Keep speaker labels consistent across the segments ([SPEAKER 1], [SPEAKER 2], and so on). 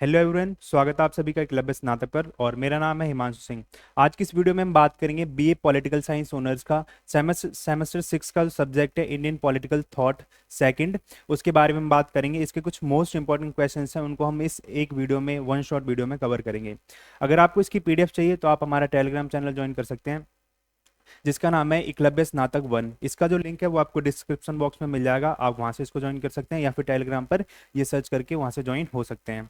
[SPEAKER 1] Hello everyone, स्वागत है आप सभी का एकलव्य स्नातक पर। और मेरा नाम है हिमांशु सिंह। आज की इस वीडियो में हम बात करेंगे बीए पॉलिटिकल साइंस ऑनर्स का सेमेस्टर 6 का जो सब्जेक्ट है इंडियन पॉलिटिकल थॉट सेकंड, उसके बारे में हम बात करेंगे। इसके कुछ मोस्ट इंपॉर्टेंट क्वेश्चंस हैं, उनको हम इस एक वीडियो में, वन शॉट वीडियो में कवर करेंगे। अगर आपको इसकी पीडीएफ चाहिए तो आप हमारा टेलीग्राम चैनल ज्वाइन कर सकते हैं, जिसका नाम है एकलव्य स्नातक 1। इसका जो लिंक है वो आपको डिस्क्रिप्शन बॉक्स में मिल जाएगा, आप वहां से इसको ज्वाइन कर सकते हैं या फिर टेलीग्राम पर ये सर्च करके वहां से ज्वाइन हो सकते हैं।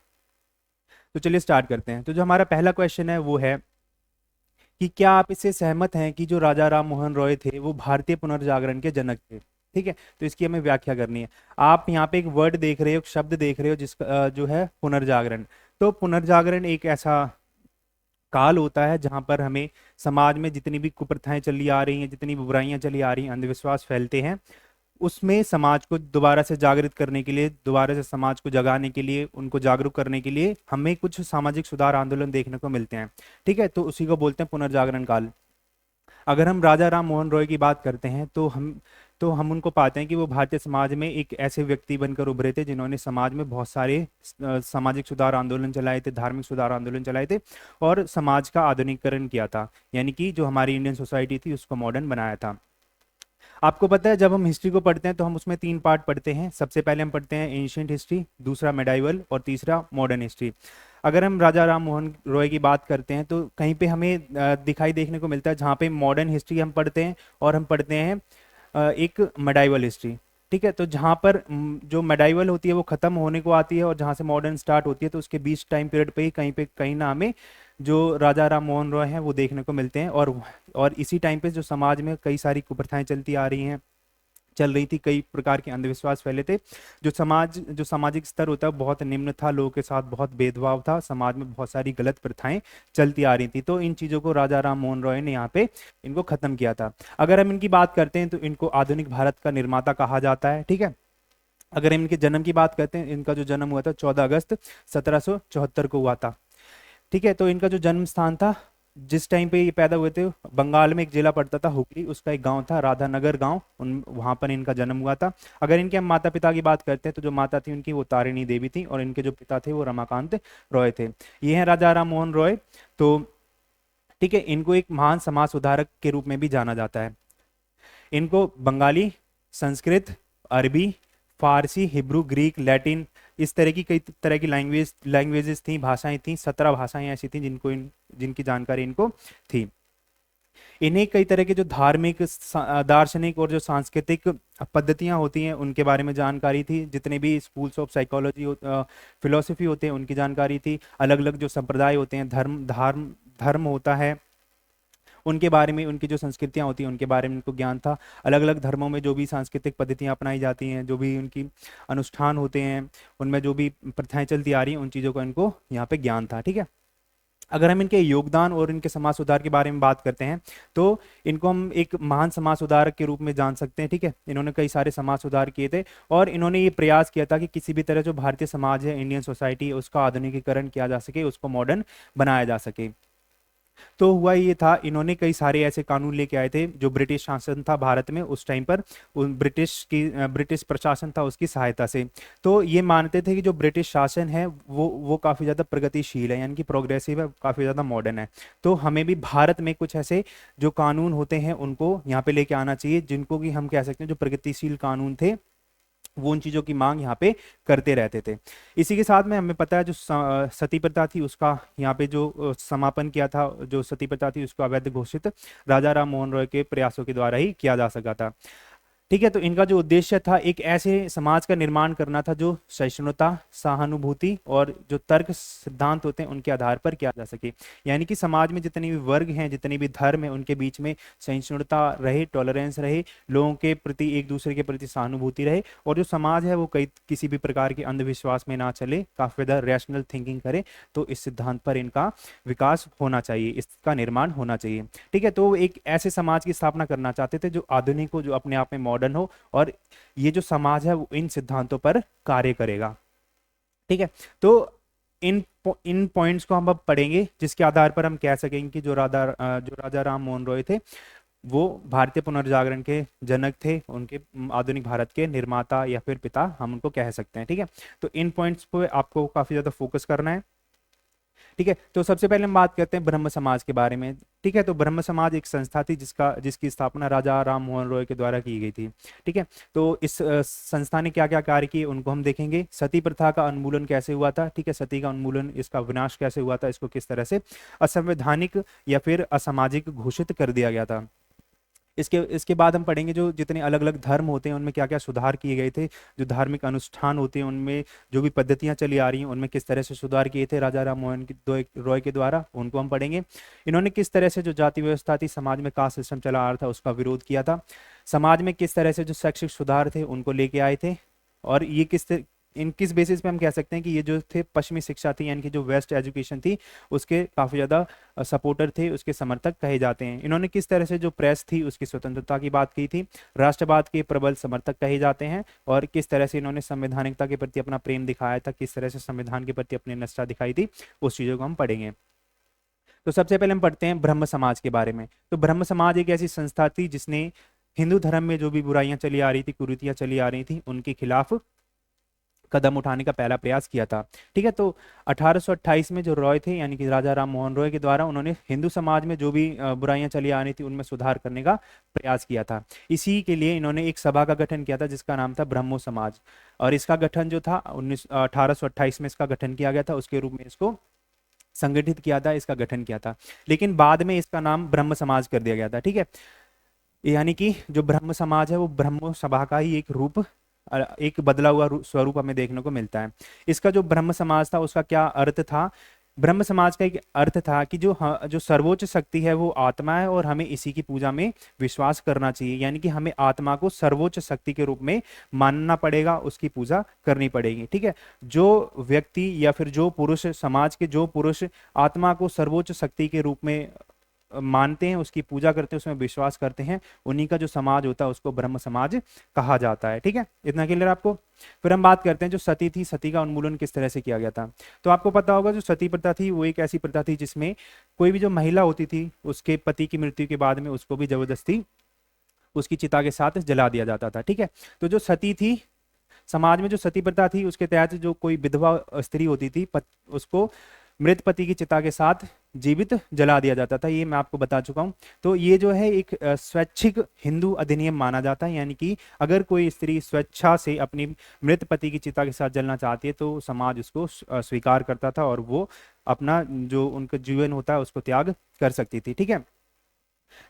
[SPEAKER 1] तो चलिए स्टार्ट करते हैं। तो जो हमारा पहला क्वेश्चन है वो है कि क्या आप इससे सहमत हैं कि जो राजा राम मोहन रॉय थे वो भारतीय पुनर्जागरण के जनक थे। ठीक है, तो इसकी हमें व्याख्या करनी है। आप यहाँ पे एक वर्ड देख रहे हो, एक शब्द देख रहे हो, जिसका जो है पुनर्जागरण। तो पुनर्जागरण एक ऐसा काल होता है जहां पर हमें समाज में जितनी भी कुप्रथाएं चली आ रही हैं, जितनी भी बुराइयां चली आ रही हैं, अंधविश्वास फैलते हैं, उसमें समाज को दोबारा से जागृत करने के लिए, दोबारा से समाज को जगाने के लिए, उनको जागरूक करने के लिए हमें कुछ सामाजिक सुधार आंदोलन देखने को मिलते हैं। ठीक है, तो उसी को बोलते हैं पुनर्जागरण काल। अगर हम राजा राम मोहन रॉय की बात करते हैं तो हम उनको पाते हैं कि वो भारतीय समाज में एक ऐसे व्यक्ति बनकर उभरे थे जिन्होंने समाज में बहुत सारे सामाजिक सुधार आंदोलन चलाए थे, धार्मिक सुधार आंदोलन चलाए थे और समाज का आधुनिकीकरण किया था, यानी कि जो हमारी इंडियन सोसाइटी थी उसको मॉडर्न बनाया था। आपको पता है जब हम हिस्ट्री को पढ़ते हैं तो हम उसमें तीन पार्ट पढ़ते हैं। सबसे पहले हम पढ़ते हैं एंशियंट हिस्ट्री, दूसरा मेडाइवल और तीसरा मॉडर्न हिस्ट्री। अगर हम राजा राम मोहन रॉय की बात करते हैं तो कहीं पे हमें दिखाई देखने को मिलता है जहाँ पे मॉडर्न हिस्ट्री हम पढ़ते हैं और हम पढ़ते हैं एक मेडाइवल हिस्ट्री। ठीक है, तो जहाँ पर जो मेडाइवल होती है वो खत्म होने को आती है और जहाँ से मॉडर्न स्टार्ट होती है, तो उसके बीच टाइम पीरियड पे कहीं ना हमें जो राजा राम मोहन रॉय हैं वो देखने को मिलते हैं। और इसी टाइम पे जो समाज में कई सारी कुप्रथाएं चलती आ रही हैं, चल रही थी, कई प्रकार के अंधविश्वास फैले थे। जो सामाजिक स्तर होता है बहुत निम्न था, लोगों के साथ बहुत भेदभाव था, समाज में बहुत सारी गलत प्रथाएं चलती आ रही थी। तो इन चीजों को राजा राम मोहन रॉय ने यहाँ पे इनको खत्म किया था। अगर हम इनकी बात करते हैं तो इनको आधुनिक भारत का निर्माता कहा जाता है। ठीक है, अगर हम इनके जन्म की बात करते हैं, इनका जो जन्म हुआ था 14 अगस्त 1774 को हुआ था। ठीक है, तो इनका जो जन्म स्थान था, जिस टाइम पे ये पैदा हुए थे, बंगाल में एक जिला पड़ता था हुगली, उसका एक गांव था राधानगर गांव, उन वहां पर इनका जन्म हुआ था। अगर इनके हम माता पिता की बात करते हैं तो जो माता थी उनकी वो तारिणी देवी थी और इनके जो पिता थे वो रमाकांत रॉय थे। ये हैं राजा राम मोहन रॉय। तो ठीक है, इनको एक महान समाज सुधारक के रूप में भी जाना जाता है। इनको बंगाली, संस्कृत, अरबी, फारसी, हिब्रू, ग्रीक, लैटिन, इस तरह की कई तरह की लैंग्वेजेस थी, भाषाएं थी। 17 भाषाएं ऐसी थी जिनकी जानकारी इनको थी। इन्हें कई तरह के जो धार्मिक, दार्शनिक और जो सांस्कृतिक पद्धतियां होती हैं उनके बारे में जानकारी थी। जितने भी स्कूल्स ऑफ साइकोलॉजी, फिलोसफी होते हैं उनकी जानकारी थी। अलग अलग जो संप्रदाय होते हैं, धर्म होता है, उनके बारे में, उनकी जो संस्कृतियां होती हैं उनके बारे में उनको ज्ञान था। अलग अलग धर्मों में जो भी सांस्कृतिक पद्धतियां अपनाई जाती हैं, जो भी उनकी अनुष्ठान होते हैं, उनमें जो भी प्रथाएं चलती आ रही हैं, उन चीज़ों का इनको यहाँ पे ज्ञान था। ठीक है, अगर हम इनके योगदान और इनके समाज सुधार के बारे में बात करते हैं तो इनको हम एक महान समाज सुधारक के रूप में जान सकते हैं। ठीक है, इन्होंने कई सारे समाज सुधार किए थे और इन्होंने ये प्रयास किया था कि किसी भी तरह जो भारतीय समाज है, इंडियन सोसाइटी है, उसका आधुनिकीकरण किया जा सके, उसको मॉडर्न बनाया जा सके। तो हुआ ये था, इन्होंने कई सारे ऐसे कानून लेके आए थे जो ब्रिटिश शासन था भारत में उस टाइम पर, उन ब्रिटिश प्रशासन था उसकी सहायता से। तो ये मानते थे कि जो ब्रिटिश शासन है वो काफ़ी ज़्यादा प्रगतिशील है, यानी कि प्रोग्रेसिव है, काफ़ी ज़्यादा मॉडर्न है। तो हमें भी भारत में कुछ ऐसे जो कानून होते हैं उनको यहाँ पे लेके आना चाहिए, जिनको कि हम कह सकते हैं जो प्रगतिशील कानून थे, वो उन चीजों की मांग यहाँ पे करते रहते थे। इसी के साथ में हमें पता है जो सती प्रथा थी उसका यहाँ पे जो समापन किया था, जो सती प्रथा थी उसको अवैध घोषित राजा राम मोहन रॉय के प्रयासों के द्वारा ही किया जा सका था। ठीक है, तो इनका जो उद्देश्य था एक ऐसे समाज का निर्माण करना था जो सहिष्णुता, सहानुभूति और जो तर्क सिद्धांत होते हैं उनके आधार पर किया जा सके। यानी कि समाज में जितने भी वर्ग हैं, जितने भी धर्म हैं, उनके बीच में सहिष्णुता रहे, टॉलरेंस रहे, लोगों के प्रति, एक दूसरे के प्रति सहानुभूति रहे, और जो समाज है वो किसी भी प्रकार के अंधविश्वास में ना चले, काफी ज्यादा रैशनल थिंकिंग करे। तो इस सिद्धांत पर इनका विकास होना चाहिए, इसका निर्माण होना चाहिए। ठीक है, तो एक ऐसे समाज की स्थापना करना चाहते थे जो आधुनिक हो, जो अपने आप में मॉडर्न हो, और ये जो समाज है वो इन सिद्धांतों पर कार्य करेगा। ठीक है, तो इन पॉइंट्स को हम अब पढ़ेंगे जिसके आधार पर हम कह सकेंगे कि जो राजा राम मोहन रॉय थे वो भारतीय पुनर्जागरण के जनक थे, उनके आधुनिक भारत के निर्माता या फिर पिता हम उनको कह सकते हैं। ठीक है, तो इन पॉइंट्स पे आपको काफी ज्यादा फोकस करना है। ठीक है, तो सबसे पहले हम बात करते हैं ब्रह्म समाज के बारे में। ठीक है, तो ब्रह्म समाज एक संस्था थी जिसकी स्थापना राजा राम मोहन रॉय के द्वारा की गई थी। ठीक है, तो इस संस्था ने क्या क्या कार्य किए उनको हम देखेंगे। सती प्रथा का उन्मूलन कैसे हुआ था, ठीक है, सती का उन्मूलन, इसका विनाश कैसे हुआ था, इसको किस तरह से असंवैधानिक या फिर असामाजिक घोषित कर दिया गया था। इसके इसके बाद हम पढ़ेंगे जो जितने अलग अलग धर्म होते हैं उनमें क्या क्या सुधार किए गए थे, जो धार्मिक अनुष्ठान होते हैं उनमें जो भी पद्धतियां चली आ रही हैं उनमें किस तरह से सुधार किए थे राजा राम मोहन रॉय के द्वारा, उनको हम पढ़ेंगे। इन्होंने किस तरह से जो जाति व्यवस्था थी, समाज में कास्ट सिस्टम चला आ रहा था, उसका विरोध किया था। समाज में किस तरह से जो शैक्षिक सुधार थे उनको लेके आए थे। और ये इन किस बेसिस पे हम कह सकते हैं कि ये जो थे पश्चिमी शिक्षा थी, यानी कि जो वेस्ट एजुकेशन थी, उसके काफी ज्यादा सपोर्टर थे, उसके समर्थक कहे जाते हैं। इन्होंने किस तरह से जो प्रेस थी उसकी स्वतंत्रता की बात की थी, राष्ट्रवाद के प्रबल समर्थक कहे जाते हैं, और किस तरह से इन्होंने संवैधानिकता के प्रति अपना प्रेम दिखाया था, किस तरह से संविधान के प्रति अपनी निष्ठा दिखाई थी, उस चीजों को हम पढ़ेंगे। तो सबसे पहले हम पढ़ते हैं ब्रह्म समाज के बारे में। तो ब्रह्म समाज एक ऐसी संस्था थी जिसने हिंदू धर्म में जो भी बुराइयां चली आ रही थी, कुरीतियां चली आ रही थी, उनके खिलाफ कदम उठाने का पहला प्रयास किया था। ठीक है, तो 1828 में जो रॉय थे, यानी कि राजा राम मोहन रॉय के द्वारा, उन्होंने हिंदू समाज में जो भी बुराइयां चली आ रही थी उनमें सुधार करने का प्रयास किया था। इसी के लिए इन्होंने एक सभा का गठन किया था जिसका नाम था ब्रह्मो समाज। और इसका गठन जो था 1828 में इसका गठन किया गया था, उसके रूप में इसको संगठित किया था, इसका गठन किया था। लेकिन बाद में इसका नाम ब्रह्म समाज कर दिया गया था। ठीक है, यानी कि जो ब्रह्म समाज है वो ब्रह्म सभा का ही एक रूप, एक बदला हुआ स्वरूप हमें देखने को मिलता है। इसका जो ब्रह्म समाज था उसका क्या अर्थ था? ब्रह्म समाज का एक अर्थ था कि जो सर्वोच्च शक्ति है वो आत्मा है और हमें इसी की पूजा में विश्वास करना चाहिए, यानी कि हमें आत्मा को सर्वोच्च शक्ति के रूप में मानना पड़ेगा, उसकी पूजा करनी पड़ेगी। ठीक है, जो व्यक्ति या फिर जो पुरुष, समाज के जो पुरुष आत्मा को सर्वोच्च शक्ति के रूप में मानते हैं, उसकी पूजा करते हैं, उसमें विश्वास करते हैं, उन्हीं का जो समाज होता है उसको ब्रह्म समाज कहा जाता है। ठीक है, इतना क्लियर आपको? फिर हम बात करते हैं जो सती थी, सती का उन्मूलन किस तरह से किया गया था। तो आपको पता होगा जो सती प्रथा थी वो एक ऐसी प्रथा थी जिसमें कोई भी जो महिला होती थी उसके पति की मृत्यु के बाद में उसको भी जबरदस्ती उसकी चिता के साथ जला दिया जाता था। ठीक है, तो जो सती थी, समाज में जो सती प्रथा थी उसके तहत जो कोई विधवा स्त्री होती थी उसको मृत पति की चिता के साथ जीवित जला दिया जाता था, ये मैं आपको बता चुका हूं। तो ये जो है एक स्वैच्छिक हिंदू अधिनियम माना जाता है, यानी कि अगर कोई स्त्री स्वेच्छा से अपनी मृत पति की चिता के साथ जलना चाहती है तो समाज उसको स्वीकार करता था और वो अपना जो उनका जीवन होता है उसको त्याग कर सकती थी। ठीक है,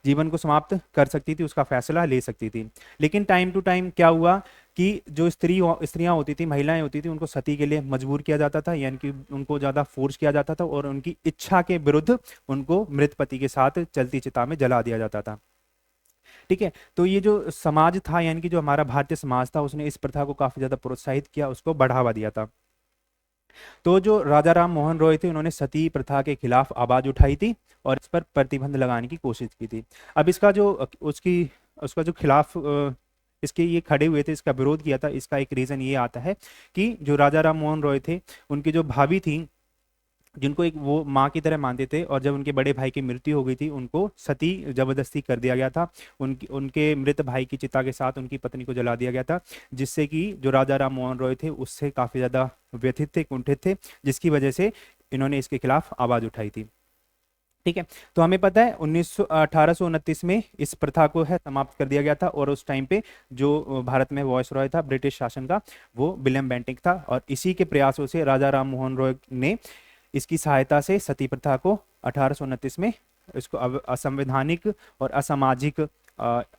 [SPEAKER 1] जीवन को समाप्त कर सकती थी, उसका फैसला ले सकती थी। लेकिन टाइम टू टाइम क्या हुआ कि जो स्त्रियां होती थी, महिलाएं होती थी, उनको सती के लिए मजबूर किया जाता था, यानी कि उनको ज्यादा फोर्स किया जाता था और उनकी इच्छा के विरुद्ध उनको मृत पति के साथ चलती चिता में जला दिया जाता था। ठीक है, तो ये जो समाज था, यानी कि जो हमारा भारतीय समाज था, उसने इस प्रथा को काफी ज्यादा प्रोत्साहित किया, उसको बढ़ावा दिया था। तो जो राजा राम मोहन रॉय थे उन्होंने सती प्रथा के खिलाफ आवाज उठाई थी और इस पर प्रतिबंध लगाने की कोशिश की थी। अब इसका जो उसकी उसका जो खिलाफ इसके ये खड़े हुए थे, इसका विरोध किया था, इसका एक रीजन ये आता है कि जो राजा राम मोहन रॉय थे उनकी जो भाभी थी, जिनको एक वो माँ की तरह मानते थे, और जब उनके बड़े भाई की मृत्यु हो गई थी उनको सती जबरदस्ती कर दिया गया था, उनके मृत भाई की चिता के साथ उनकी पत्नी को जला दिया गया था, जिससे कि जो राजा राम मोहन रॉय थे उससे काफी ज्यादा व्यथित थे, कुंठित थे, जिसकी वजह से इन्होंने इसके खिलाफ आवाज उठाई थी। ठीक है, तो हमें पता है 1829 में इस प्रथा को है समाप्त कर दिया गया था, और उस टाइम पे जो भारत में वॉइस रॉय था ब्रिटिश शासन का, वो विलियम बेंटिक था, और इसी के प्रयासों से राजा राम मोहन रॉय ने इसकी सहायता से सती प्रथा को 1829 में इसको असंवैधानिक और असामाजिक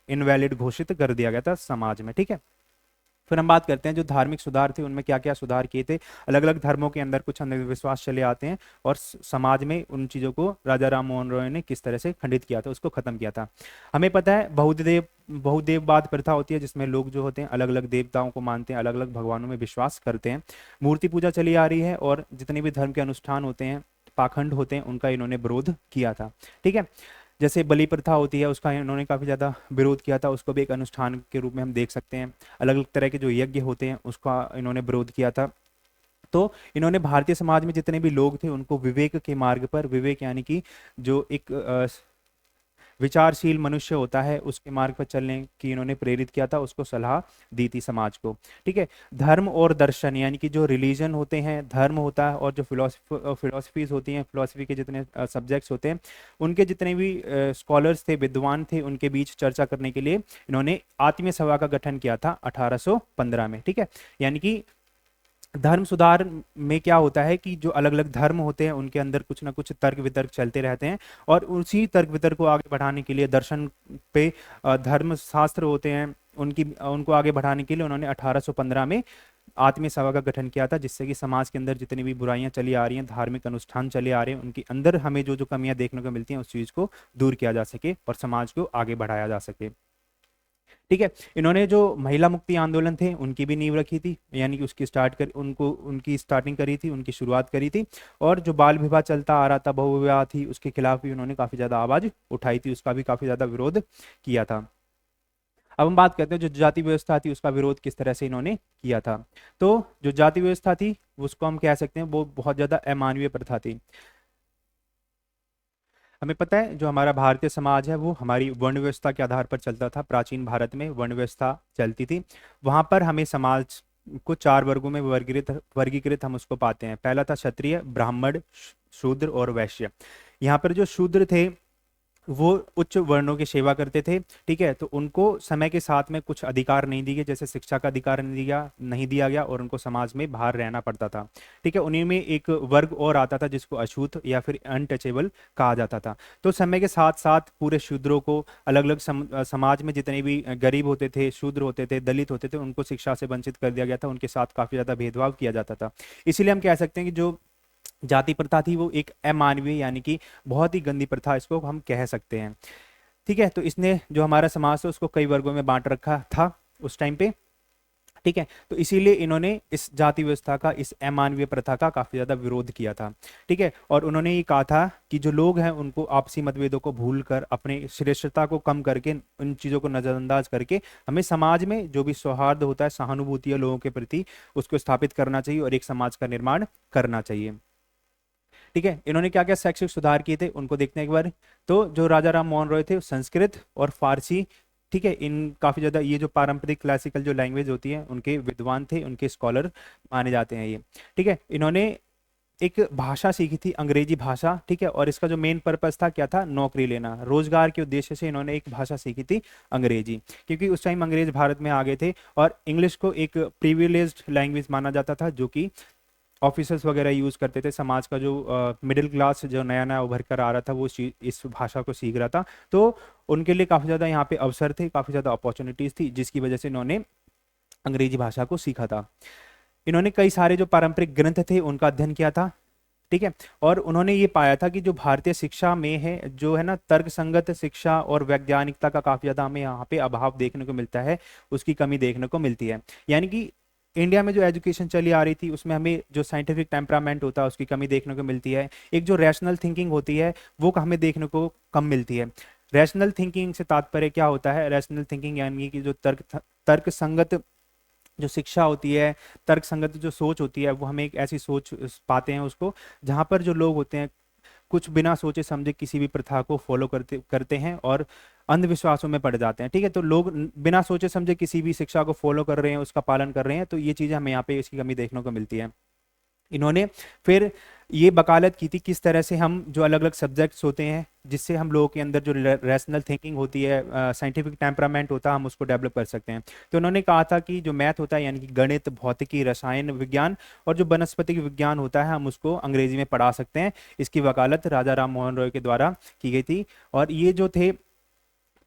[SPEAKER 1] इनवैलिड घोषित कर दिया गया था समाज में। ठीक है, फिर हम बात करते हैं जो धार्मिक सुधार थे उनमें क्या क्या सुधार किए थे। अलग अलग धर्मों के अंदर कुछ अंधविश्वास चले आते हैं और समाज में उन चीजों को राजा राम मोहन रॉय ने किस तरह से खंडित किया था, उसको खत्म किया था। हमें पता है बहुदेववाद प्रथा होती है जिसमें लोग जो होते हैं अलग अलग देवताओं को मानते हैं, अलग अलग भगवानों में विश्वास करते हैं, मूर्ति पूजा चली आ रही है, और जितने भी धर्म के अनुष्ठान होते हैं, पाखंड होते हैं, उनका इन्होंने विरोध किया था। ठीक है, जैसे बलि प्रथा होती है उसका इन्होंने काफी ज्यादा विरोध किया था, उसको भी एक अनुष्ठान के रूप में हम देख सकते हैं। अलग अलग तरह के जो यज्ञ होते हैं उसका इन्होंने विरोध किया था। तो इन्होंने भारतीय समाज में जितने भी लोग थे उनको विवेक के मार्ग पर, विवेक यानी कि जो एक विचारशील मनुष्य होता है उसके मार्ग पर चलने की इन्होंने प्रेरित किया था, उसको सलाह दी थी समाज को। ठीक है, धर्म और दर्शन यानी कि जो रिलीजन होते हैं, धर्म होता है, और जो फिलोसफीज होती हैं, फिलोसफी के जितने सब्जेक्ट्स होते हैं, उनके जितने भी स्कॉलर्स थे, विद्वान थे, उनके बीच चर्चा करने के लिए इन्होंने आत्मीय सभा का गठन किया था 1815 में। ठीक है, यानी कि धर्म सुधार में क्या होता है कि जो अलग अलग धर्म होते हैं उनके अंदर कुछ ना कुछ तर्क वितर्क चलते रहते हैं, और उसी तर्क वितर्क को आगे बढ़ाने के लिए दर्शन पे धर्म शास्त्र होते हैं उनको आगे बढ़ाने के लिए उन्होंने 1815 में आत्मीय सभा का गठन किया था, जिससे कि समाज के अंदर जितनी भी बुराइयां चली आ रही हैं, धार्मिक अनुष्ठान चले आ रहे हैं, उनके अंदर हमें जो जो कमियां देखने को मिलती हैं उस चीज को दूर किया जा सके और समाज को आगे बढ़ाया जा सके। ठीक है, इन्होंने जो महिला मुक्ति आंदोलन थे उनकी भी नींव रखी थी, यानी कि उनकी स्टार्टिंग करी थी, उनकी शुरुआत करी थी। और जो बाल विवाह चलता आ रहा था, बहुविवाह थी, उसके खिलाफ भी उन्होंने काफी ज्यादा आवाज उठाई थी, उसका भी काफी ज्यादा विरोध किया था। अब हम बात करते हैं जो जाति व्यवस्था थी उसका विरोध किस तरह से इन्होंने किया था। तो जो जाति व्यवस्था थी उसको हम कह सकते हैं वो बहुत ज्यादा अमानवीय प्रथा थी। हमें पता है जो हमारा भारतीय समाज है वो हमारी वर्ण व्यवस्था के आधार पर चलता था। प्राचीन भारत में वर्ण व्यवस्था चलती थी, वहां पर हमें समाज को 4 वर्गों में वर्गीकृत हम उसको पाते हैं। पहला था क्षत्रिय, ब्राह्मण, शूद्र और वैश्य। यहाँ पर जो शूद्र थे वो उच्च वर्णों की सेवा करते थे। ठीक है, तो उनको समय के साथ में कुछ अधिकार नहीं दिए, जैसे शिक्षा का अधिकार नहीं दिया गया, और उनको समाज में बाहर रहना पड़ता था। ठीक है, उन्हीं में एक वर्ग और आता था जिसको अछूत या फिर अनटचेबल कहा जाता था। तो समय के साथ साथ पूरे शूद्रों को अलग अलग समाज में जितने भी गरीब होते थे, शूद्र होते थे, दलित होते थे, उनको शिक्षा से वंचित कर दिया गया था, उनके साथ काफी ज्यादा भेदभाव किया जाता था। इसीलिए हम कह सकते हैं कि जो जाति प्रथा थी वो एक अमानवीय यानी कि बहुत ही गंदी प्रथा इसको हम कह सकते हैं। ठीक है, तो इसने जो हमारा समाज है उसको कई वर्गों में बांट रखा था उस टाइम पे। ठीक है, तो इसीलिए इन्होंने इस जाति व्यवस्था का, इस अमानवीय प्रथा का काफी ज्यादा विरोध किया था। ठीक है, और उन्होंने ये कहा था कि जो लोग हैं उनको आपसी मतभेदों को भूलकर, अपने श्रेष्ठता को कम करके, उन चीजों को नजरअंदाज करके हमें समाज में जो भी सौहार्द होता है, सहानुभूति है लोगों के प्रति, उसको स्थापित करना चाहिए और एक समाज का निर्माण करना चाहिए। ठीक है, इन्होंने क्या क्या शैक्षिक सुधार किए थे उनको देखते हैं एक बार। तो जो राजा राम मोहन रॉय थे संस्कृत और फारसी, ठीक है, इन काफी ज्यादा ये जो पारंपरिक क्लासिकल जो लैंग्वेज होती है उनके विद्वान थे, उनके स्कॉलर माने जाते हैं ये। ठीक है, इन्होंने एक भाषा सीखी थी, अंग्रेजी भाषा। ठीक है, और इसका जो मेन पर्पस था क्या था, नौकरी लेना, रोजगार के उद्देश्य से इन्होंने एक भाषा सीखी थी अंग्रेजी, क्योंकि उस टाइम अंग्रेज भारत में आ गए थे और इंग्लिश को एक प्रिविलेज्ड लैंग्वेज माना जाता था, जो कि ऑफिसर्स वगैरह यूज करते थे। समाज का जो मिडिल क्लास जो नया नया उभर कर आ रहा था वो इस भाषा को सीख रहा था, तो उनके लिए काफी ज्यादा यहाँ पे अवसर थे, काफी ज्यादा अपॉर्चुनिटीज थी, जिसकी वजह से इन्होंने अंग्रेजी भाषा को सीखा था। इन्होंने कई सारे जो पारंपरिक ग्रंथ थे उनका अध्ययन किया था। ठीक है, और उन्होंने ये पाया था कि जो भारतीय शिक्षा में है, जो है ना, तर्क संगत शिक्षा और वैज्ञानिकता का काफी ज्यादा हमें यहाँ पे अभाव देखने को मिलता है, उसकी कमी देखने को मिलती है। यानी कि इंडिया में जो एजुकेशन चली आ रही थी उसमें हमें जो साइंटिफिक टेम्परामेंट होता है उसकी कमी देखने को मिलती है। एक जो रैशनल थिंकिंग होती है वो हमें देखने को कम मिलती है। रैशनल थिंकिंग से तात्पर्य क्या होता है, रैशनल थिंकिंग यानी कि जो तर्क संगत जो शिक्षा होती है, तर्क संगत जो सोच होती है, वो हमें एक ऐसी सोच पाते हैं उसको, जहां पर जो लोग होते हैं कुछ बिना सोचे समझे किसी भी प्रथा को फॉलो करते करते हैं और अंधविश्वासों में पड़ जाते हैं। ठीक है, तो लोग बिना सोचे समझे किसी भी शिक्षा को फॉलो कर रहे हैं, उसका पालन कर रहे हैं, तो ये चीजें हमें यहाँ पे इसकी कमी देखने को मिलती है। इन्होंने फिर ये वकालत की थी किस तरह से हम जो अलग अलग सब्जेक्ट्स होते हैं, जिससे हम लोगों के अंदर जो रैशनल थिंकिंग होती है, साइंटिफिक टेम्परामेंट होता है, हम उसको डेवलप कर सकते हैं। तो उन्होंने कहा था कि जो मैथ होता है यानी कि गणित, भौतिकी, रसायन विज्ञान और जो वनस्पतिक विज्ञान होता है हम उसको अंग्रेजी में पढ़ा सकते हैं। इसकी वकालत राजा राम मोहन रॉय के द्वारा की गई थी, और ये जो थे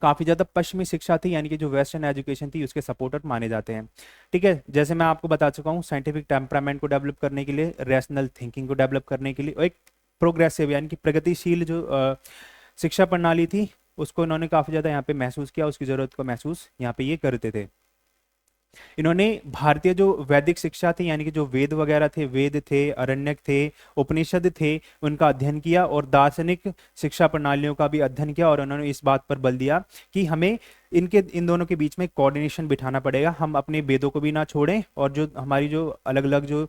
[SPEAKER 1] काफी ज्यादा पश्चिमी शिक्षा थी, यानी कि जो वेस्टर्न एजुकेशन थी उसके सपोर्टर माने जाते हैं। ठीक है, जैसे मैं आपको बता चुका हूँ, साइंटिफिक टेम्परामेंट को डेवलप करने के लिए, रैशनल थिंकिंग को डेवलप करने के लिए, और एक प्रोग्रेसिव यानी कि प्रगतिशील जो शिक्षा प्रणाली थी उसको इन्होंने काफी ज्यादा यहाँ पे महसूस किया, उसकी जरूरत को महसूस यहाँ पे ये करते थे। इन्होंने भारतीय जो वैदिक शिक्षा थी यानी कि जो वेद वगैरह थे, वेद थे, अरण्यक थे, उपनिषद थे, उनका अध्ययन किया, और दार्शनिक शिक्षा प्रणालियों का भी अध्ययन किया, और उन्होंने इस बात पर बल दिया कि हमें इन दोनों के बीच में कोऑर्डिनेशन बिठाना पड़ेगा, हम अपने वेदों को भी ना छोड़ें, और जो हमारी जो अलग अलग जो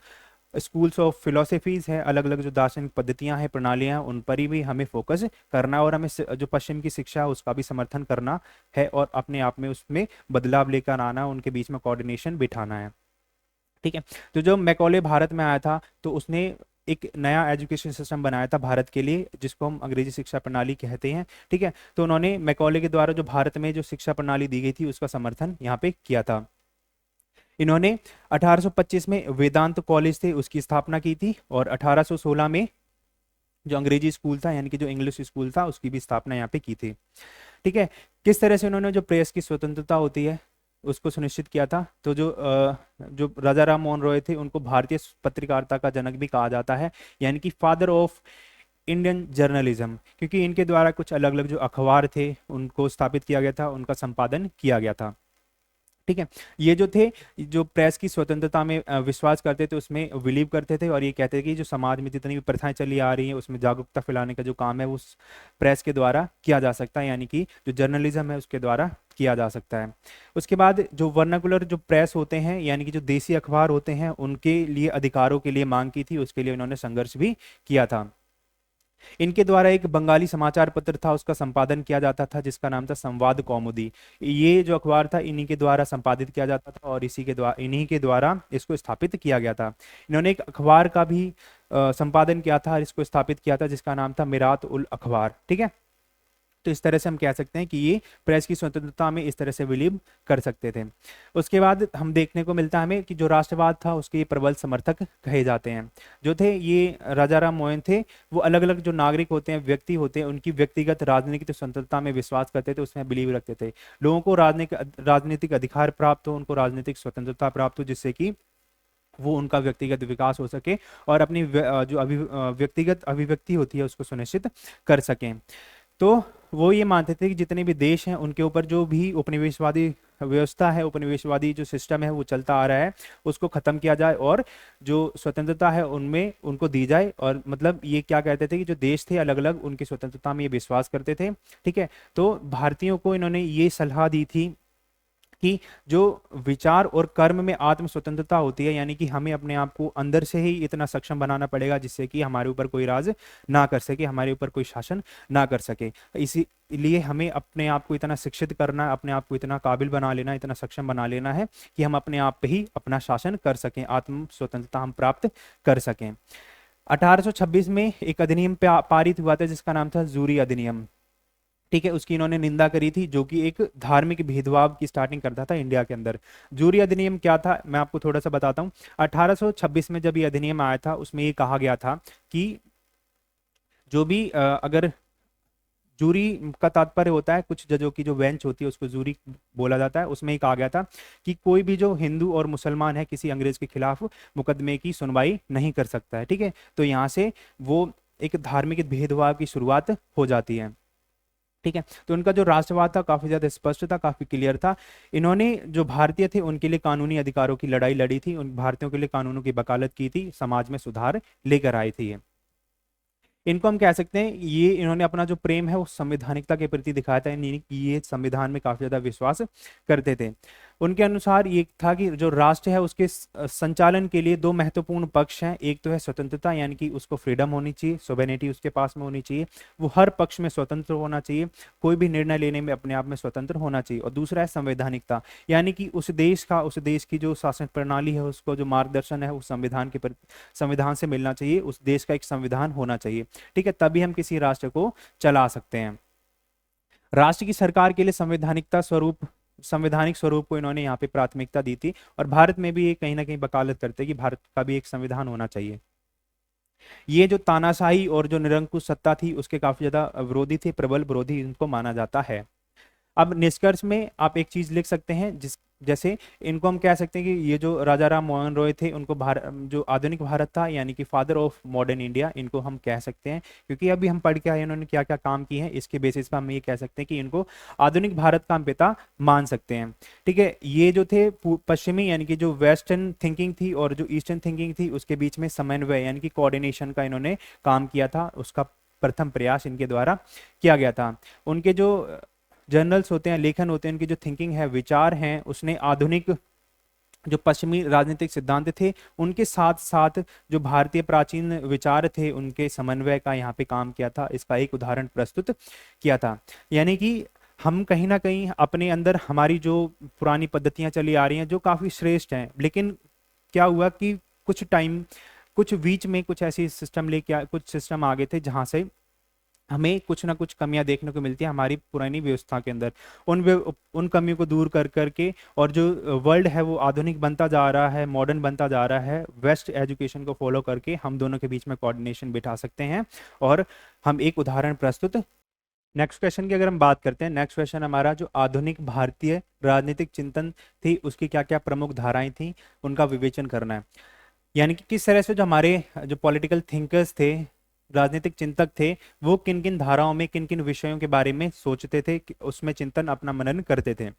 [SPEAKER 1] स्कूल्स ऑफ फिलोसफीज है, अलग अलग जो दार्शनिक पद्धतियां हैं, प्रणालियां हैं, उन पर ही भी हमें फोकस करना है और हमें जो पश्चिम की शिक्षा है उसका भी समर्थन करना है और अपने आप में उसमें बदलाव लेकर आना, उनके बीच में कोऑर्डिनेशन बिठाना है। ठीक है। तो जब मैकॉले भारत में आया था तो उसने एक नया एजुकेशन सिस्टम बनाया था भारत के लिए, जिसको हम अंग्रेजी शिक्षा प्रणाली कहते हैं। ठीक है। तो उन्होंने मैकॉले के द्वारा जो भारत में जो शिक्षा प्रणाली दी गई थी उसका समर्थन यहाँ पे किया था। इन्होंने 1825 में वेदांत कॉलेज थे उसकी स्थापना की थी और 1816 में जो अंग्रेजी स्कूल था यानी कि जो इंग्लिश स्कूल था उसकी भी स्थापना यहाँ पे की थी। ठीक है। किस तरह से उन्होंने जो प्रेस की स्वतंत्रता होती है उसको सुनिश्चित किया था, तो जो राजा राम मोहन रॉय थे उनको भारतीय पत्रकारिता का जनक भी कहा जाता है, यानी कि फादर ऑफ इंडियन जर्नलिज्म, क्योंकि इनके द्वारा कुछ अलग अलग जो अखबार थे उनको स्थापित किया गया था, उनका संपादन किया गया था। ठीक है। ये जो थे जो प्रेस की स्वतंत्रता में विश्वास करते थे, उसमें बिलीव करते थे और ये कहते थे कि जो समाज में जितनी भी प्रथाएं चली आ रही हैं उसमें जागरूकता फैलाने का जो काम है वो उस प्रेस के द्वारा किया जा सकता है, यानी कि जो जर्नलिज्म है उसके द्वारा किया जा सकता है। उसके बाद जो वर्नाकुलर जो प्रेस होते हैं यानी कि जो देसी अखबार होते हैं उनके लिए अधिकारों के लिए मांग की थी, उसके लिए उन्होंने संघर्ष भी किया था। इनके द्वारा एक बंगाली समाचार पत्र था उसका संपादन किया जाता था जिसका नाम था संवाद कौमुदी। ये जो अखबार था इन्हीं के द्वारा संपादित किया जाता था और इन्हीं के द्वारा इसको स्थापित किया गया था। इन्होंने एक अखबार का भी संपादन किया था और इसको स्थापित किया था जिसका नाम था मिरात उल अखबार। ठीक है। तो इस तरह से हम कह सकते हैं कि ये प्रेस की स्वतंत्रता में इस तरह से बिलीव कर सकते थे। उसके बाद हम देखने को मिलता है हमें कि जो राष्ट्रवाद था उसके ये प्रबल समर्थक कहे जाते हैं। जो थे ये राजा राम मोहन थे, वो अलग अलग जो नागरिक होते हैं, व्यक्ति होते हैं, उनकी व्यक्तिगत राजनीतिक स्वतंत्रता में विश्वास करते थे, उसमें बिलीव रखते थे। लोगों को राजनीतिक अधिकार प्राप्त हो, उनको राजनीतिक स्वतंत्रता प्राप्त हो, जिससे कि वो उनका व्यक्तिगत विकास हो सके और अपनी व्यक्तिगत अभिव्यक्ति होती है उसको सुनिश्चित कर सकें। तो वो ये मानते थे कि जितने भी देश हैं उनके ऊपर जो भी उपनिवेशवादी व्यवस्था है, उपनिवेशवादी जो सिस्टम है वो चलता आ रहा है, उसको खत्म किया जाए और जो स्वतंत्रता है उनमें उनको दी जाए। और मतलब ये क्या कहते थे कि जो देश थे अलग अलग उनकी स्वतंत्रता में ये विश्वास करते थे। ठीक है। तो भारतीयों को इन्होंने ये सलाह दी थी कि जो विचार और कर्म में आत्म स्वतंत्रता होती है, यानी कि हमें अपने आप को अंदर से ही इतना सक्षम बनाना पड़ेगा जिससे कि हमारे ऊपर कोई राज ना कर सके, हमारे ऊपर कोई शासन ना कर सके। इसीलिए हमें अपने आप को इतना शिक्षित करना है, अपने आप को इतना काबिल बना लेना, इतना सक्षम बना लेना है कि हम अपने आप पे ही अपना शासन कर सकें, आत्म स्वतंत्रता हम प्राप्त कर सकें। 1826 में एक अधिनियम पारित हुआ था जिसका नाम था जूरी अधिनियम। ठीक है। उसकी इन्होंने निंदा करी थी, जो कि एक धार्मिक भेदभाव की स्टार्टिंग करता था इंडिया के अंदर। जूरी अधिनियम क्या था मैं आपको थोड़ा सा बताता हूँ। 1826 में जब ये अधिनियम आया था उसमें ये कहा गया था कि जो भी अगर जूरी का तात्पर्य होता है कुछ जजों की जो बेंच होती है उसको जूरी बोला जाता है, उसमें ही कहा गया था कि कोई भी जो हिंदू और मुसलमान है किसी अंग्रेज के खिलाफ मुकदमे की सुनवाई नहीं कर सकता है। ठीक है। तो यहाँ से वो एक धार्मिक भेदभाव की शुरुआत हो जाती है। ठीक है। तो उनका जो राष्ट्रवाद था काफी ज्यादा स्पष्ट था, काफी क्लियर था। इन्होंने जो भारतीय थे उनके लिए कानूनी अधिकारों की लड़ाई लड़ी थी, उन भारतीयों के लिए कानूनों की वकालत की थी, समाज में सुधार लेकर आई थी ये। इनको हम कह सकते हैं ये इन्होंने अपना जो प्रेम है वो संवैधानिकता के प्रति दिखाया था, यानी कि ये संविधान में काफी ज्यादा विश्वास करते थे। उनके अनुसार ये था कि जो राष्ट्र है उसके संचालन के लिए दो महत्वपूर्ण पक्ष हैं। एक तो है स्वतंत्रता, यानी कि उसको फ्रीडम होनी चाहिए, सोवेनिटी उसके पास में होनी चाहिए, वो हर पक्ष में स्वतंत्र होना चाहिए, कोई भी निर्णय लेने में अपने आप में स्वतंत्र होना चाहिए। और दूसरा है संवैधानिकता, यानी कि उस देश की जो शासन प्रणाली है उसको जो मार्गदर्शन है वो संविधान से मिलना चाहिए, उस देश का एक संविधान होना चाहिए। ठीक है। तभी हम किसी राष्ट्र को चला सकते हैं। राष्ट्र की सरकार के लिए संवैधानिक स्वरूप को इन्होंने यहाँ पे प्राथमिकता दी थी और भारत में भी ये कहीं ना कहीं वकालत करते हैं कि भारत का भी एक संविधान होना चाहिए। ये जो तानाशाही और जो निरंकुश सत्ता थी उसके काफी ज्यादा विरोधी थे, प्रबल विरोधी इनको माना जाता है। अब निष्कर्ष में आप एक चीज लिख सकते हैं जैसे इनको हम कह सकते हैं कि ये जो राजा राम मोहन रॉय थे उनको जो आधुनिक भारत था यानी कि फादर ऑफ मॉडर्न इंडिया इनको हम कह सकते हैं, क्योंकि अभी हम पढ़ के आए इन्होंने क्या क्या काम किए हैं इसके बेसिस पर हम ये कह सकते हैं कि इनको आधुनिक भारत का हम पिता मान सकते हैं। ठीक है। ये जो थे पश्चिमी यानी कि जो वेस्टर्न थिंकिंग थी और जो ईस्टर्न थिंकिंग थी उसके बीच में समन्वय यानी कि कोऑर्डिनेशन का इन्होंने काम किया था, उसका प्रथम प्रयास इनके द्वारा किया गया था। उनके जो जर्नल्स होते हैं, लेखन होते हैं, उनकी जो थिंकिंग है, विचार हैं, उसने आधुनिक जो पश्चिमी राजनीतिक सिद्धांत थे उनके साथ साथ जो भारतीय प्राचीन विचार थे उनके समन्वय का यहाँ पे काम किया था। इसका एक उदाहरण प्रस्तुत किया था। यानी कि हम कहीं ना कहीं अपने अंदर हमारी जो पुरानी पद्धतियां चली आ रही हैं जो काफी श्रेष्ठ हैं, लेकिन क्या हुआ कि कुछ बीच में कुछ ऐसी सिस्टम कुछ सिस्टम आ गए थे जहां से हमें कुछ ना कुछ कमियां देखने को मिलती है हमारी पुरानी व्यवस्था के अंदर। उन कमियों को दूर कर करके, और जो वर्ल्ड है वो आधुनिक बनता जा रहा है, मॉडर्न बनता जा रहा है, वेस्ट एजुकेशन को फॉलो करके हम दोनों के बीच में कोऑर्डिनेशन बिठा सकते हैं और हम एक उदाहरण प्रस्तुत। नेक्स्ट क्वेश्चन की अगर हम बात करते हैं, नेक्स्ट क्वेश्चन हमारा जो आधुनिक भारतीय राजनीतिक चिंतन थी उसकी क्या क्या प्रमुख धाराएं थी उनका विवेचन करना है। यानी कि किस तरह से जो हमारे जो पॉलिटिकल थिंकर्स थे, राजनीतिक चिंतक थे, वो किन किन धाराओं में किन किन विषयों के बारे में सोचते थे, उसमें चिंतन अपना मनन करते थे।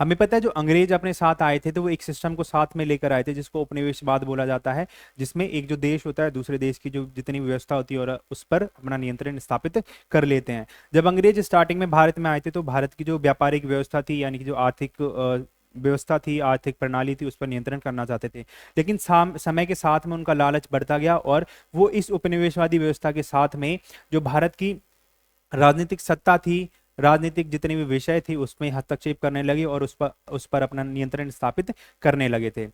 [SPEAKER 1] हमें पता है जो अंग्रेज अपने साथ आए थे तो वो एक सिस्टम को साथ में लेकर आए थे जिसको उपनिवेशवाद बोला जाता है, जिसमें एक जो देश होता है दूसरे देश की जो जितनी व्यवस्था होती है और उस पर अपना नियंत्रण स्थापित कर लेते हैं। जब अंग्रेज स्टार्टिंग में भारत में आए थे तो भारत की जो व्यापारिक व्यवस्था थी, यानी कि जो आर्थिक व्यवस्था थी, आर्थिक प्रणाली थी, उस पर नियंत्रण करना चाहते थे। लेकिन समय के साथ में उनका लालच बढ़ता गया और वो इस उपनिवेशवादी व्यवस्था के साथ में जो भारत की राजनीतिक सत्ता थी, राजनीतिक जितने भी विषय थी उसमें हस्तक्षेप करने लगे और उस पर अपना नियंत्रण स्थापित करने लगे थे।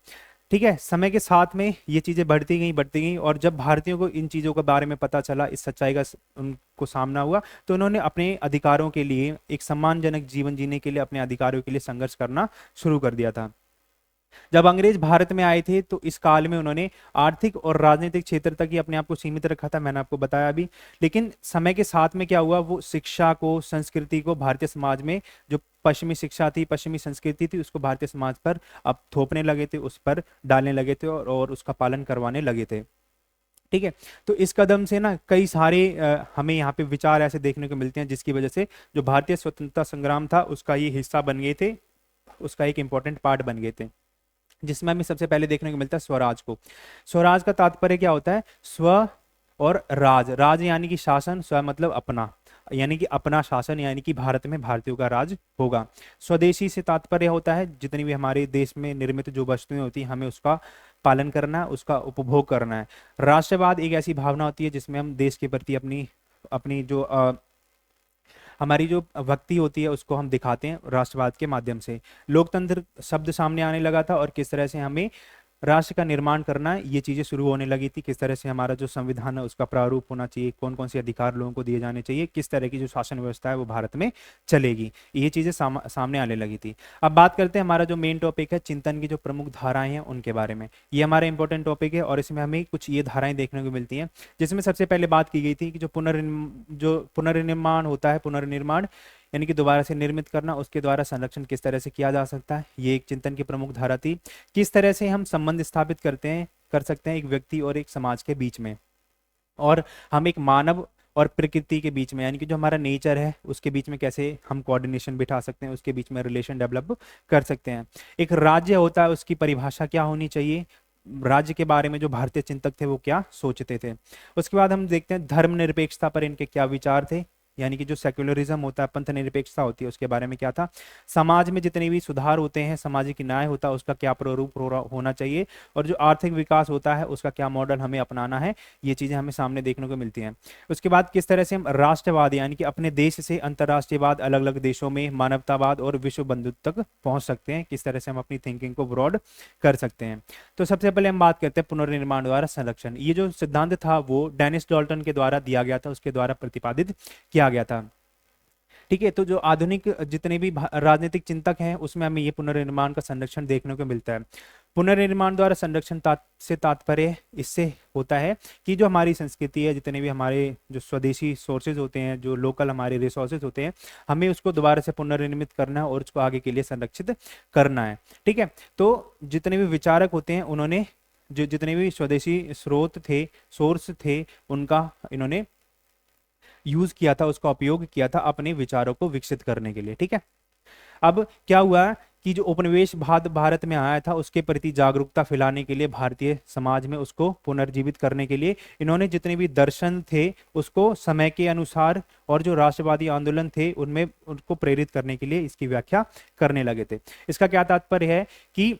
[SPEAKER 1] ठीक है, समय के साथ में ये चीजें बढ़ती गई और जब भारतीयों को इन चीजों के बारे में पता चला, इस सच्चाई का उनको सामना हुआ, तो उन्होंने अपने अधिकारों के लिए, एक सम्मानजनक जीवन जीने के लिए, अपने अधिकारों के लिए संघर्ष करना शुरू कर दिया था। जब अंग्रेज भारत में आए थे तो इस काल में उन्होंने आर्थिक और राजनीतिक क्षेत्र तक ही अपने आप को सीमित रखा था, मैंने आपको बताया अभी। लेकिन समय के साथ में क्या हुआ, वो शिक्षा को, संस्कृति को भारतीय समाज में, जो पश्चिमी शिक्षा थी, पश्चिमी संस्कृति थी, उसको भारतीय समाज पर अब थोपने लगे थे, उस पर डालने लगे थे और उसका पालन करवाने लगे थे। ठीक है, तो इस कदम से ना कई सारे हमें यहाँ पे विचार ऐसे देखने को मिलते हैं जिसकी वजह से जो भारतीय स्वतंत्रता संग्राम था उसका ये हिस्सा बन गए थे, उसका एक इंपॉर्टेंट पार्ट बन गए थे, जिसमें हमें सबसे पहले देखने को मिलता है स्वराज को। स्वराज का तात्पर्य क्या होता है, स्व और राज। राज यानी कि शासन, स्व मतलब अपना, यानी कि अपना शासन, यानी कि भारत में भारतीयों का राज होगा। स्वदेशी से तात्पर्य होता है जितनी भी हमारे देश में निर्मित जो वस्तुएं होती हैं हमें उसका पालन करना है, उसका उपभोग करना है। राष्ट्रवाद एक ऐसी भावना होती है जिसमें हम देश के प्रति अपनी अपनी जो हमारी जो भक्ति होती है उसको हम दिखाते हैं राष्ट्रवाद के माध्यम से। लोकतंत्र शब्द सामने आने लगा था और किस तरह से हमें राष्ट्र का निर्माण करना है, ये चीजें शुरू होने लगी थी। किस तरह से हमारा जो संविधान है उसका प्रारूप होना चाहिए, कौन कौन से अधिकार लोगों को दिए जाने चाहिए, किस तरह की जो शासन व्यवस्था है वो भारत में चलेगी, ये चीजें सामने आने लगी थी। अब बात करते हैं हमारा जो मेन टॉपिक है, चिंतन की जो प्रमुख धाराएं हैं उनके बारे में। ये हमारा इंपॉर्टेंट टॉपिक है और इसमें हमें कुछ ये धाराएं देखने को मिलती हैं, जिसमें सबसे पहले बात की गई थी कि जो पुनर्निर्माण होता है, पुनर्निर्माण यानी कि दोबारा से निर्मित करना, उसके द्वारा संरक्षण किस तरह से किया जा सकता है, ये एक चिंतन की प्रमुख धारा थी। किस तरह से हम संबंध स्थापित कर सकते हैं एक व्यक्ति और एक समाज के बीच में, और हम एक मानव और प्रकृति के बीच में, यानी कि जो हमारा नेचर है उसके बीच में कैसे हम कोऑर्डिनेशन बिठा सकते हैं, उसके बीच में रिलेशन डेवलप कर सकते हैं। एक राज्य होता है, उसकी परिभाषा क्या होनी चाहिए, राज्य के बारे में जो भारतीय चिंतक थे वो क्या सोचते थे। उसके बाद हम देखते हैं धर्मनिरपेक्षता पर इनके क्या विचार थे, यानी कि जो सेक्युलरिज्म होता है, पंथ निरपेक्षता होती है, उसके बारे में क्या था। समाज में जितने भी सुधार होते हैं, सामाजिक न्याय होता है, उसका क्या प्रारूप होना चाहिए, और जो आर्थिक विकास होता है उसका क्या मॉडल हमें अपनाना है, ये चीजें हमें सामने देखने को मिलती हैं। उसके बाद किस तरह से हम राष्ट्रवाद यानी कि अपने देश से अंतर्राष्ट्रीयवाद, अलग अलग देशों में मानवतावाद और विश्व बंधुत्व तक पहुंच सकते हैं, किस तरह से हम अपनी थिंकिंग को ब्रॉड कर सकते हैं। तो सबसे पहले हम बात करते हैं पुनर्निर्माण द्वारा संरक्षण। ये जो सिद्धांत था वो डेनिस डाल्टन के द्वारा दिया गया था, उसके द्वारा प्रतिपादित किया गया था। ठीक है, तो जो आधुनिक जितने भी राजनीतिक चिंतक हैं उसमें हमें ये पुनर्निर्माण का संरक्षण देखने को मिलता है। पुनर्निर्माण द्वारा संरक्षण से तात्पर्य इससे होता है कि जो हमारी संस्कृति है, जितने भी हमारे जो स्वदेशी सोर्सेज होते हैं, जो लोकल हमारे रिसोर्सेज होते हैं, हमें उसको दोबारा से पुनर्निर्मित करना है और उसको आगे के लिए संरक्षित करना है। ठीक है, तो जितने भी विचारक होते हैं उन्होंने जो जितने भी स्वदेशी स्रोत थे, सोर्स थे, उनका इन्होंने यूज किया था, उसका उपयोग किया था अपने विचारों को विकसित करने के लिए। ठीक है, अब क्या हुआ कि जो उपनिवेशवाद भारत में आया था उसके प्रति जागरूकता फैलाने के लिए, भारतीय समाज में उसको पुनर्जीवित करने के लिए इन्होंने जितने भी दर्शन थे उसको समय के अनुसार, और जो राष्ट्रवादी आंदोलन थे उनमें उनको प्रेरित करने के लिए इसकी व्याख्या करने लगे थे। इसका क्या तात्पर्य है कि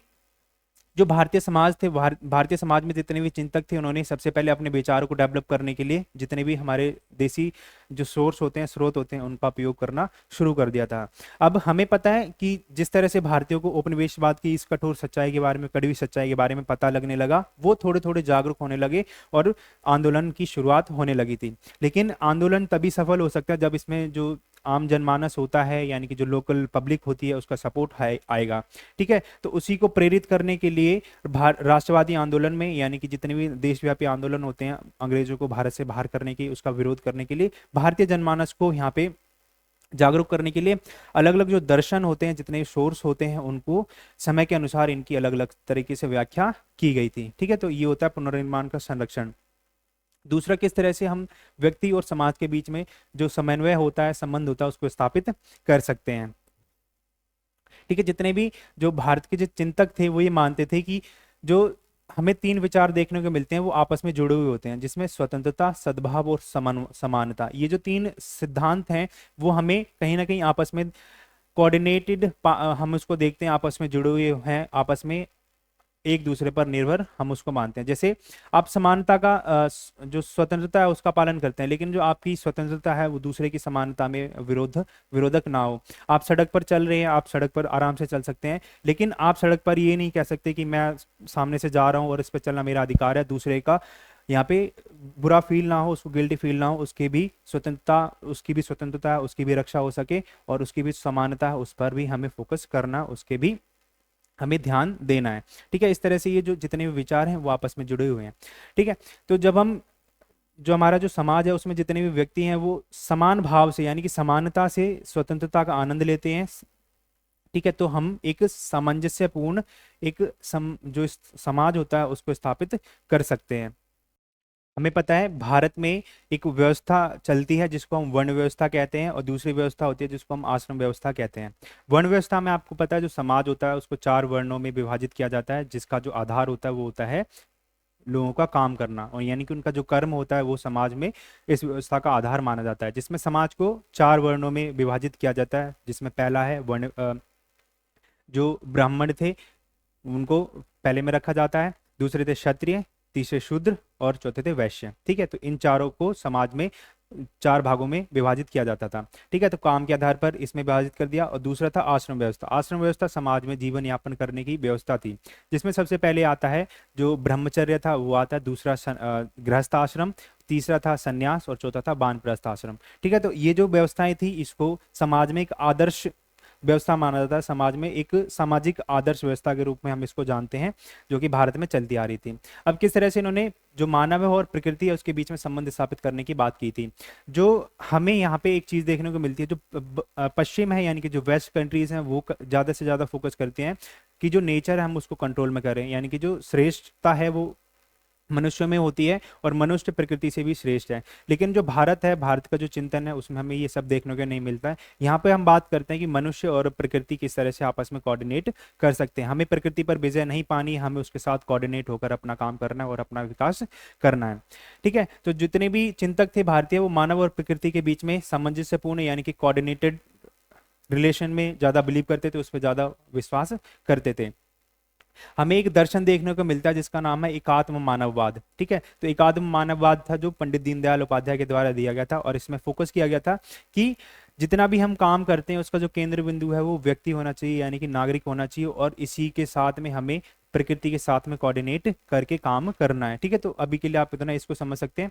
[SPEAKER 1] जो भारतीय समाज थे, भारतीय समाज में जितने भी चिंतक थे, उन्होंने सबसे पहले अपने विचारों को डेवलप करने के लिए जितने भी हमारे देसी जो सोर्स होते हैं, स्रोत होते हैं, उनका उपयोग करना शुरू कर दिया था। अब हमें पता है कि जिस तरह से भारतीयों को उपनिवेशवाद की इस कठोर सच्चाई के बारे में, कड़वी सच्चाई के बारे में पता लगने लगा, वो थोड़े थोड़े जागरूक होने लगे और आंदोलन की शुरुआत होने लगी थी। लेकिन आंदोलन तभी सफल हो सकता है जब इसमें जो आम जनमानस होता है, यानी कि जो लोकल पब्लिक होती है, उसका सपोर्ट आएगा। ठीक है, तो उसी को प्रेरित करने के लिए राष्ट्रवादी आंदोलन में, यानी कि जितने भी देशव्यापी आंदोलन होते हैं अंग्रेजों को भारत से बाहर करने की, उसका विरोध करने के लिए, भारतीय जनमानस को यहाँ पे जागरूक करने के लिए अलग अलग जो दर्शन होते हैं, जितने सोर्स होते हैं, उनको समय के अनुसार इनकी अलग अलग तरीके से व्याख्या की गई थी। ठीक है, तो ये होता है पुनर्निर्माण का संरक्षण। दूसरा, किस तरह से हम व्यक्ति और समाज के बीच में जो समन्वय होता है, संबंध होता है, उसको स्थापित कर सकते हैं। ठीक है, जितने भी जो भारत के जो चिंतक थे वो ये मानते थे कि जो हमें तीन विचार देखने को मिलते हैं वो आपस में जुड़े हुए होते हैं, जिसमें स्वतंत्रता, सद्भाव और समानता, ये जो तीन सिद्धांत हैं वो हमें कहीं ना कहीं आपस में कोऑर्डिनेटेड, हम उसको देखते हैं आपस में जुड़े हुए हैं, आपस में एक दूसरे पर निर्भर हम उसको मानते हैं। जैसे आप समानता का जो स्वतंत्रता है उसका पालन करते हैं, लेकिन जो आपकी स्वतंत्रता है वो दूसरे की समानता में विरोधक ना हो। आप सड़क पर चल रहे हैं, आप सड़क पर आराम से चल सकते हैं, लेकिन आप सड़क पर ये नहीं कह सकते कि मैं सामने से जा रहा हूँ और इस पर चलना मेरा अधिकार है, दूसरे का यहाँ पे बुरा फील ना हो, उसको गिल्टी फील ना हो, उसकी भी स्वतंत्रता है, उसकी भी रक्षा हो सके, और उसकी भी समानता है, उस पर भी हमें फोकस करना, उसके भी हमें ध्यान देना है। ठीक है, इस तरह से ये जो जितने भी विचार हैं वो आपस में जुड़े हुए हैं। ठीक है, तो जब हम जो हमारा जो समाज है उसमें जितने भी व्यक्ति हैं वो समान भाव से, यानी कि समानता से स्वतंत्रता का आनंद लेते हैं। ठीक है, तो हम एक सामंजस्यपूर्ण जो समाज होता है उसको स्थापित कर सकते हैं। हमें पता है भारत में एक व्यवस्था चलती है जिसको हम वर्ण व्यवस्था कहते हैं, और दूसरी व्यवस्था होती है जिसको हम आश्रम व्यवस्था कहते हैं। वर्ण व्यवस्था में आपको पता है जो समाज होता है उसको 4 वर्णों में विभाजित किया जाता है, जिसका जो आधार होता है वो होता है लोगों का काम करना, और यानी कि उनका जो कर्म होता है वो समाज में इस व्यवस्था का आधार माना जाता है। जिसमें समाज को 4 वर्णों में विभाजित किया जाता है, जिसमें पहला है वर्ण, जो ब्राह्मण थे उनको पहले में रखा जाता है, दूसरे थे क्षत्रिय, तीसरे शूद्र और चौथे थे वैश्य। ठीक है, तो इन चारों को समाज में 4 भागों में विभाजित किया जाता था। ठीक है, तो काम के आधार पर इसमें विभाजित कर दिया। और दूसरा था आश्रम व्यवस्था। आश्रम व्यवस्था समाज में जीवन यापन करने की व्यवस्था थी, जिसमें सबसे पहले आता है जो ब्रह्मचर्य था वो आता है, दूसरा गृहस्थ आश्रम, तीसरा था संन्यास और चौथा था वानप्रस्थ आश्रम। ठीक है, तो ये जो व्यवस्थाएं थी इसको समाज में एक आदर्श व्यवस्था माना जाता है, समाज में एक सामाजिक आदर्श व्यवस्था के रूप में हम इसको जानते हैं, जो कि भारत में चलती आ रही थी। अब किस तरह से इन्होंने जो मानव है और प्रकृति है उसके बीच में संबंध स्थापित करने की बात की थी। जो हमें यहाँ पे एक चीज देखने को मिलती है, जो पश्चिम है यानी कि जो वेस्ट कंट्रीज हैं वो ज्यादा से ज्यादा फोकस करते हैं कि जो नेचर है हम उसको कंट्रोल में करें, यानी कि जो श्रेष्ठता है वो मनुष्य में होती है और मनुष्य प्रकृति से भी श्रेष्ठ है। लेकिन जो भारत है, भारत का जो चिंतन है उसमें हमें ये सब देखने को नहीं मिलता है। यहाँ पे हम बात करते हैं कि मनुष्य और प्रकृति किस तरह से आपस में कोऑर्डिनेट कर सकते हैं। हमें प्रकृति पर विजय नहीं पानी, हमें उसके साथ कोऑर्डिनेट होकर अपना काम करना है और अपना विकास करना है। ठीक है, तो जितने भी चिंतक थे भारतीय वो मानव और प्रकृति के बीच में सामंजस्यपूर्ण यानी कि कोऑर्डिनेटेड रिलेशन में ज्यादा बिलीव करते थे, उस पर ज्यादा विश्वास करते थे। हमें एक दर्शन देखने को मिलता है जिसका नाम है एकात्म मानववाद। ठीक है, तो एकात्म मानववाद था जो पंडित दीनदयाल उपाध्याय के द्वारा दिया गया था, और इसमें फोकस किया गया था कि जितना भी हम काम करते हैं उसका जो केंद्र बिंदु है वो व्यक्ति होना चाहिए, यानी कि नागरिक होना चाहिए, और इसी के साथ में हमें प्रकृति के साथ में कोऑर्डिनेट करके काम करना है। ठीक है, तो अभी के लिए आप इतना इसको समझ सकते हैं।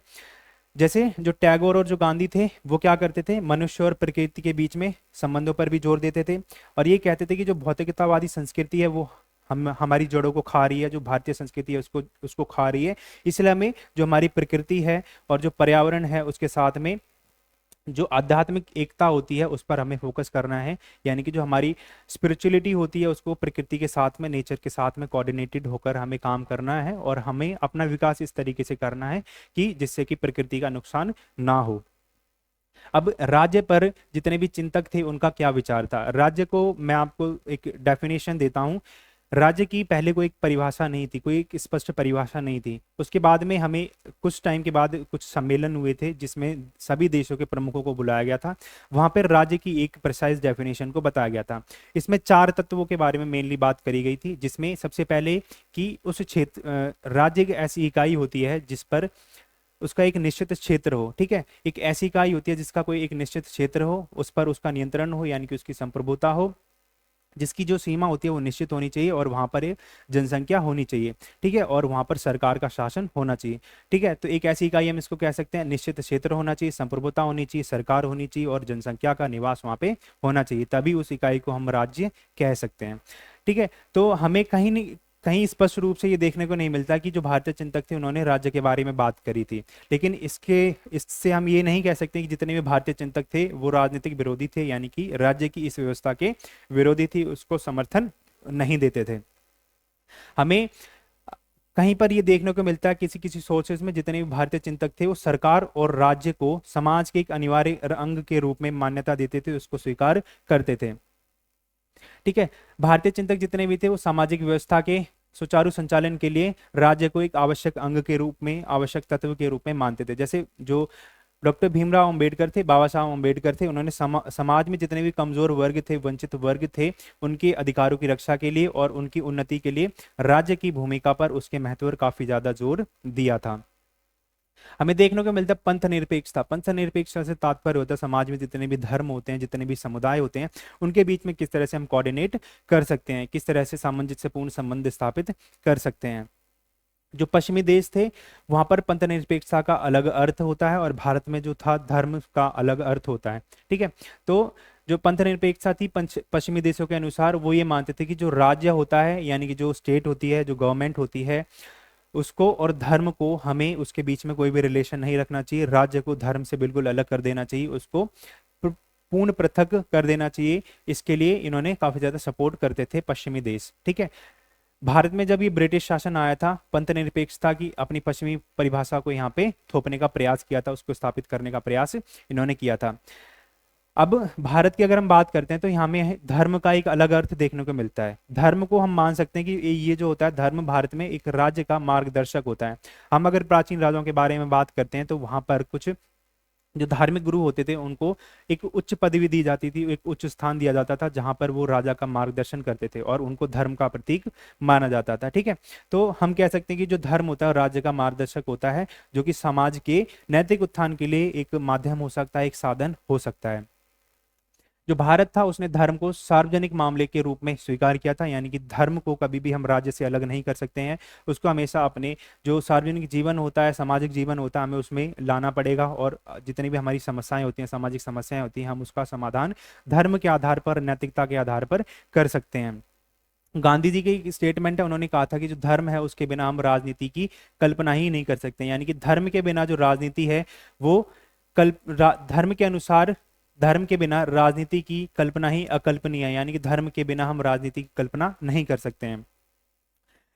[SPEAKER 1] जैसे जो टैगोर और जो गांधी थे वो क्या करते थे, मनुष्य और प्रकृति के बीच में संबंधों पर भी जोर देते थे, और ये कहते थे कि जो भौतिकतावादी संस्कृति है वो हमारी जड़ों को खा रही है, जो भारतीय संस्कृति है उसको उसको खा रही है। इसलिए हमें जो हमारी प्रकृति है और जो पर्यावरण है उसके साथ में जो आध्यात्मिक एकता होती है उस पर हमें फोकस करना है, यानी कि जो हमारी स्पिरिचुअलिटी होती है उसको प्रकृति के साथ में, नेचर के साथ में कोऑर्डिनेटेड होकर हमें काम करना है, और हमें अपना विकास इस तरीके से करना है कि जिससे कि प्रकृति का नुकसान ना हो। अब राज्य पर जितने भी चिंतक थे उनका क्या विचार था। राज्य को मैं आपको एक डेफिनेशन देता हूं। राज्य की पहले कोई एक परिभाषा नहीं थी, कोई एक स्पष्ट परिभाषा नहीं थी। उसके बाद में हमें कुछ टाइम के बाद कुछ सम्मेलन हुए थे जिसमें सभी देशों के प्रमुखों को बुलाया गया था। वहां पर राज्य की एक प्रिसाइज डेफिनेशन को बताया गया था। इसमें 4 तत्वों के बारे में मेनली बात करी गई थी, जिसमें सबसे पहले कि उस क्षेत्र राज्य की ऐसी इकाई होती है जिस पर उसका एक निश्चित क्षेत्र हो। ठीक है, एक ऐसी इकाई होती है जिसका कोई एक निश्चित क्षेत्र हो, उस पर उसका नियंत्रण हो, यानी कि उसकी संप्रभुता हो, जिसकी जो सीमा होती है वो निश्चित होनी चाहिए, और वहां पर एक जनसंख्या होनी चाहिए। ठीक है, और वहां पर सरकार का शासन होना चाहिए। ठीक है, तो एक ऐसी इकाई हम इसको कह सकते हैं, निश्चित क्षेत्र होना चाहिए, संप्रभुता होनी चाहिए, सरकार होनी चाहिए, और जनसंख्या का निवास वहां पे होना चाहिए, तभी उस इकाई को हम राज्य कह सकते हैं। ठीक है, तो हमें कहीं नहीं कहीं स्पष्ट रूप से ये देखने को नहीं मिलता कि जो भारतीय चिंतक थे उन्होंने राज्य के बारे में बात करी थी। लेकिन इससे हम ये नहीं कह सकते कि जितने भी भारतीय चिंतक थे वो राजनीतिक विरोधी थे, यानी कि राज्य की इस व्यवस्था के विरोधी थी, उसको समर्थन नहीं देते थे। हमें कहीं पर ये देखने को मिलता है किसी किसी सोर्सेज में जितने भी भारतीय चिंतक थे वो सरकार और राज्य को समाज के एक अनिवार्य अंग के रूप में मान्यता देते थे, उसको स्वीकार करते थे। ठीक है, भारतीय चिंतक जितने भी थे वो सामाजिक व्यवस्था के सुचारू संचालन के लिए राज्य को एक आवश्यक अंग के रूप में, आवश्यक तत्व के रूप में मानते थे। जैसे जो डॉक्टर भीमराव अंबेडकर थे, बाबा साहब अंबेडकर थे, उन्होंने समाज में जितने भी कमजोर वर्ग थे, वंचित वर्ग थे, उनके अधिकारों की रक्षा के लिए और उनकी उन्नति के लिए राज्य की भूमिका पर, उसके महत्व पर काफी ज्यादा जोर दिया था। हमें देखने को मिलता है पंथ निरपेक्षता। पंथ निरपेक्षता से तात्पर्य होता है समाज में जितने भी धर्म होते हैं, जितने भी समुदाय होते हैं, उनके बीच में किस तरह से हम कोऑर्डिनेट कर सकते हैं, किस तरह से सामंजस्यपूर्ण संबंध स्थापित कर सकते हैं। जो पश्चिमी देश थे वहां पर पंथ निरपेक्षता का अलग अर्थ होता है, और भारत में जो था धर्म का अलग अर्थ होता है। ठीक है, तो जो पंथ निरपेक्षता थी पश्चिमी देशों के अनुसार वो ये मानते थे कि जो राज्य होता है, यानी कि जो स्टेट होती है, जो गवर्नमेंट होती है, उसको और धर्म को, हमें उसके बीच में कोई भी रिलेशन नहीं रखना चाहिए। राज्य को धर्म से बिल्कुल अलग कर देना चाहिए, उसको पूर्ण पृथक कर देना चाहिए। इसके लिए इन्होंने काफी ज्यादा सपोर्ट करते थे पश्चिमी देश। ठीक है, भारत में जब ये ब्रिटिश शासन आया था, पंथ निरपेक्षता की अपनी पश्चिमी परिभाषा को यहाँ पे थोपने का प्रयास किया था, उसको स्थापित करने का प्रयास इन्होंने किया था। अब भारत की अगर हम बात करते हैं तो यहाँ में धर्म का एक अलग अर्थ देखने को मिलता है। धर्म को हम मान सकते हैं कि ये जो होता है धर्म भारत में एक राज्य का मार्गदर्शक होता है। हम अगर प्राचीन राजाओं के बारे में बात करते हैं तो वहां पर कुछ जो धार्मिक गुरु होते थे उनको एक उच्च पदवी दी जाती थी, एक उच्च स्थान दिया जाता था, जहां पर वो राजा का मार्गदर्शन करते थे और उनको धर्म का प्रतीक माना जाता था। ठीक है, तो हम कह सकते हैं कि जो धर्म होता है राज्य का मार्गदर्शक होता है, जो कि समाज के नैतिक उत्थान के लिए एक माध्यम हो सकता है, एक साधन हो सकता है। जो भारत था उसने धर्म को सार्वजनिक मामले के रूप में स्वीकार किया था, यानी कि धर्म को कभी भी हम राज्य से अलग नहीं कर सकते हैं, उसको हमेशा अपने जो सार्वजनिक जीवन होता है, सामाजिक जीवन होता है, हमें उसमें लाना पड़ेगा, और जितनी भी हमारी समस्याएं होती हैं, सामाजिक समस्याएं होती हैं, हम उसका समाधान धर्म के आधार पर, नैतिकता के आधार पर कर सकते हैं। गांधी जी की स्टेटमेंट है, उन्होंने कहा था कि जो धर्म है उसके बिना हम राजनीति की कल्पना ही नहीं कर सकते, यानी कि धर्म के बिना जो राजनीति है वो धर्म के अनुसार, धर्म के बिना राजनीति की कल्पना ही अकल्पनीय है, यानी कि धर्म के बिना हम राजनीति की कल्पना नहीं कर सकते हैं।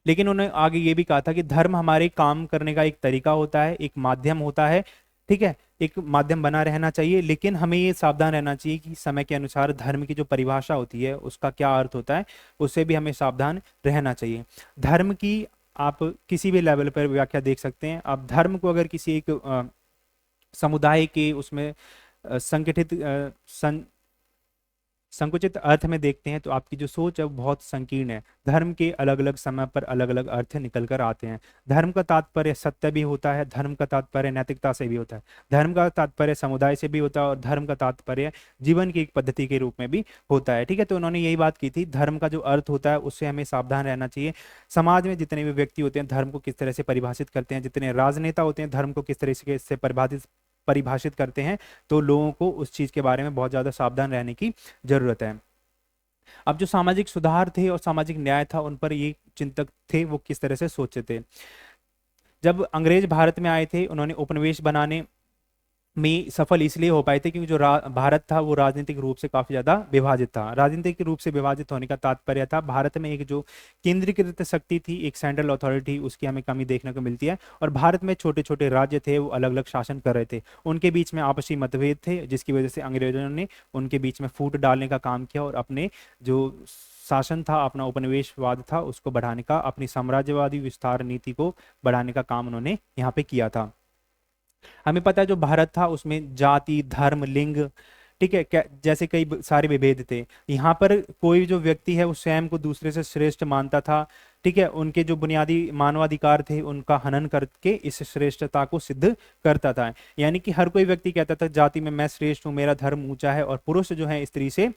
[SPEAKER 1] लेकिन उन्होंने आगे ये भी कहा था कि धर्म हमारे काम करने का एक तरीका होता है, एक माध्यम होता है। ठीक है, एक माध्यम बना रहना चाहिए, लेकिन हमें ये सावधान रहना चाहिए कि समय के अनुसार धर्म की जो परिभाषा होती है उसका क्या अर्थ होता है, उससे भी हमें सावधान रहना चाहिए। धर्म की आप किसी भी लेवल पर व्याख्या देख सकते हैं। आप धर्म को अगर किसी एक समुदाय के उसमें संगठित संकुचित अर्थ में देखते हैं तो आपकी जो सोच है वो बहुत संकीर्ण है। धर्म के अलग अलग समय पर अलग अलग अर्थ निकल कर आते हैं। धर्म का तात्पर्य सत्य भी होता है, धर्म का तात्पर्य नैतिकता से भी होता है, धर्म का तात्पर्य समुदाय से भी होता है, और धर्म का तात्पर्य जीवन की एक पद्धति के रूप में भी होता है। ठीक है, तो उन्होंने यही बात की थी, धर्म का जो अर्थ होता है उससे हमें सावधान रहना चाहिए। समाज में जितने भी व्यक्ति होते हैं धर्म को किस तरह से परिभाषित करते हैं, जितने राजनेता होते हैं धर्म को किस तरह से परिभाषित करते हैं, तो लोगों को उस चीज के बारे में बहुत ज्यादा सावधान रहने की जरूरत है। अब जो सामाजिक सुधार थे और सामाजिक न्याय था उन पर ये चिंतक थे वो किस तरह से सोचते थे। जब अंग्रेज भारत में आए थे उन्होंने उपनिवेश बनाने में सफल इसलिए हो पाए थे क्योंकि जो भारत था वो राजनीतिक रूप से काफी ज्यादा विभाजित था। राजनीतिक रूप से विभाजित होने का तात्पर्य था भारत में एक जो केंद्रीकृत शक्ति थी, एक सेंट्रल अथॉरिटी, उसकी हमें कमी देखने को मिलती है, और भारत में छोटे छोटे राज्य थे वो अलग अलग शासन कर रहे थे, उनके बीच में आपसी मतभेद थे, जिसकी वजह से अंग्रेजों ने उनके बीच में फूट डालने का काम किया और अपने जो शासन था, अपना उपनिवेशवाद था, उसको बढ़ाने का, अपनी साम्राज्यवादी विस्तार नीति को बढ़ाने का काम उन्होंने यहाँ पे किया था। हमें पता है जो भारत था उसमें जाति, धर्म, लिंग, ठीक है, जैसे कई सारे विभेद थे। यहाँ पर कोई जो व्यक्ति है वो स्वयं को दूसरे से श्रेष्ठ मानता था, ठीक है, उनके जो बुनियादी मानवाधिकार थे उनका हनन करके इस श्रेष्ठता को सिद्ध करता था। यानी कि हर कोई व्यक्ति कहता था जाति में मैं श्रेष्ठ हूँ, मेरा धर्म ऊंचा है, और पुरुष जो है स्त्री से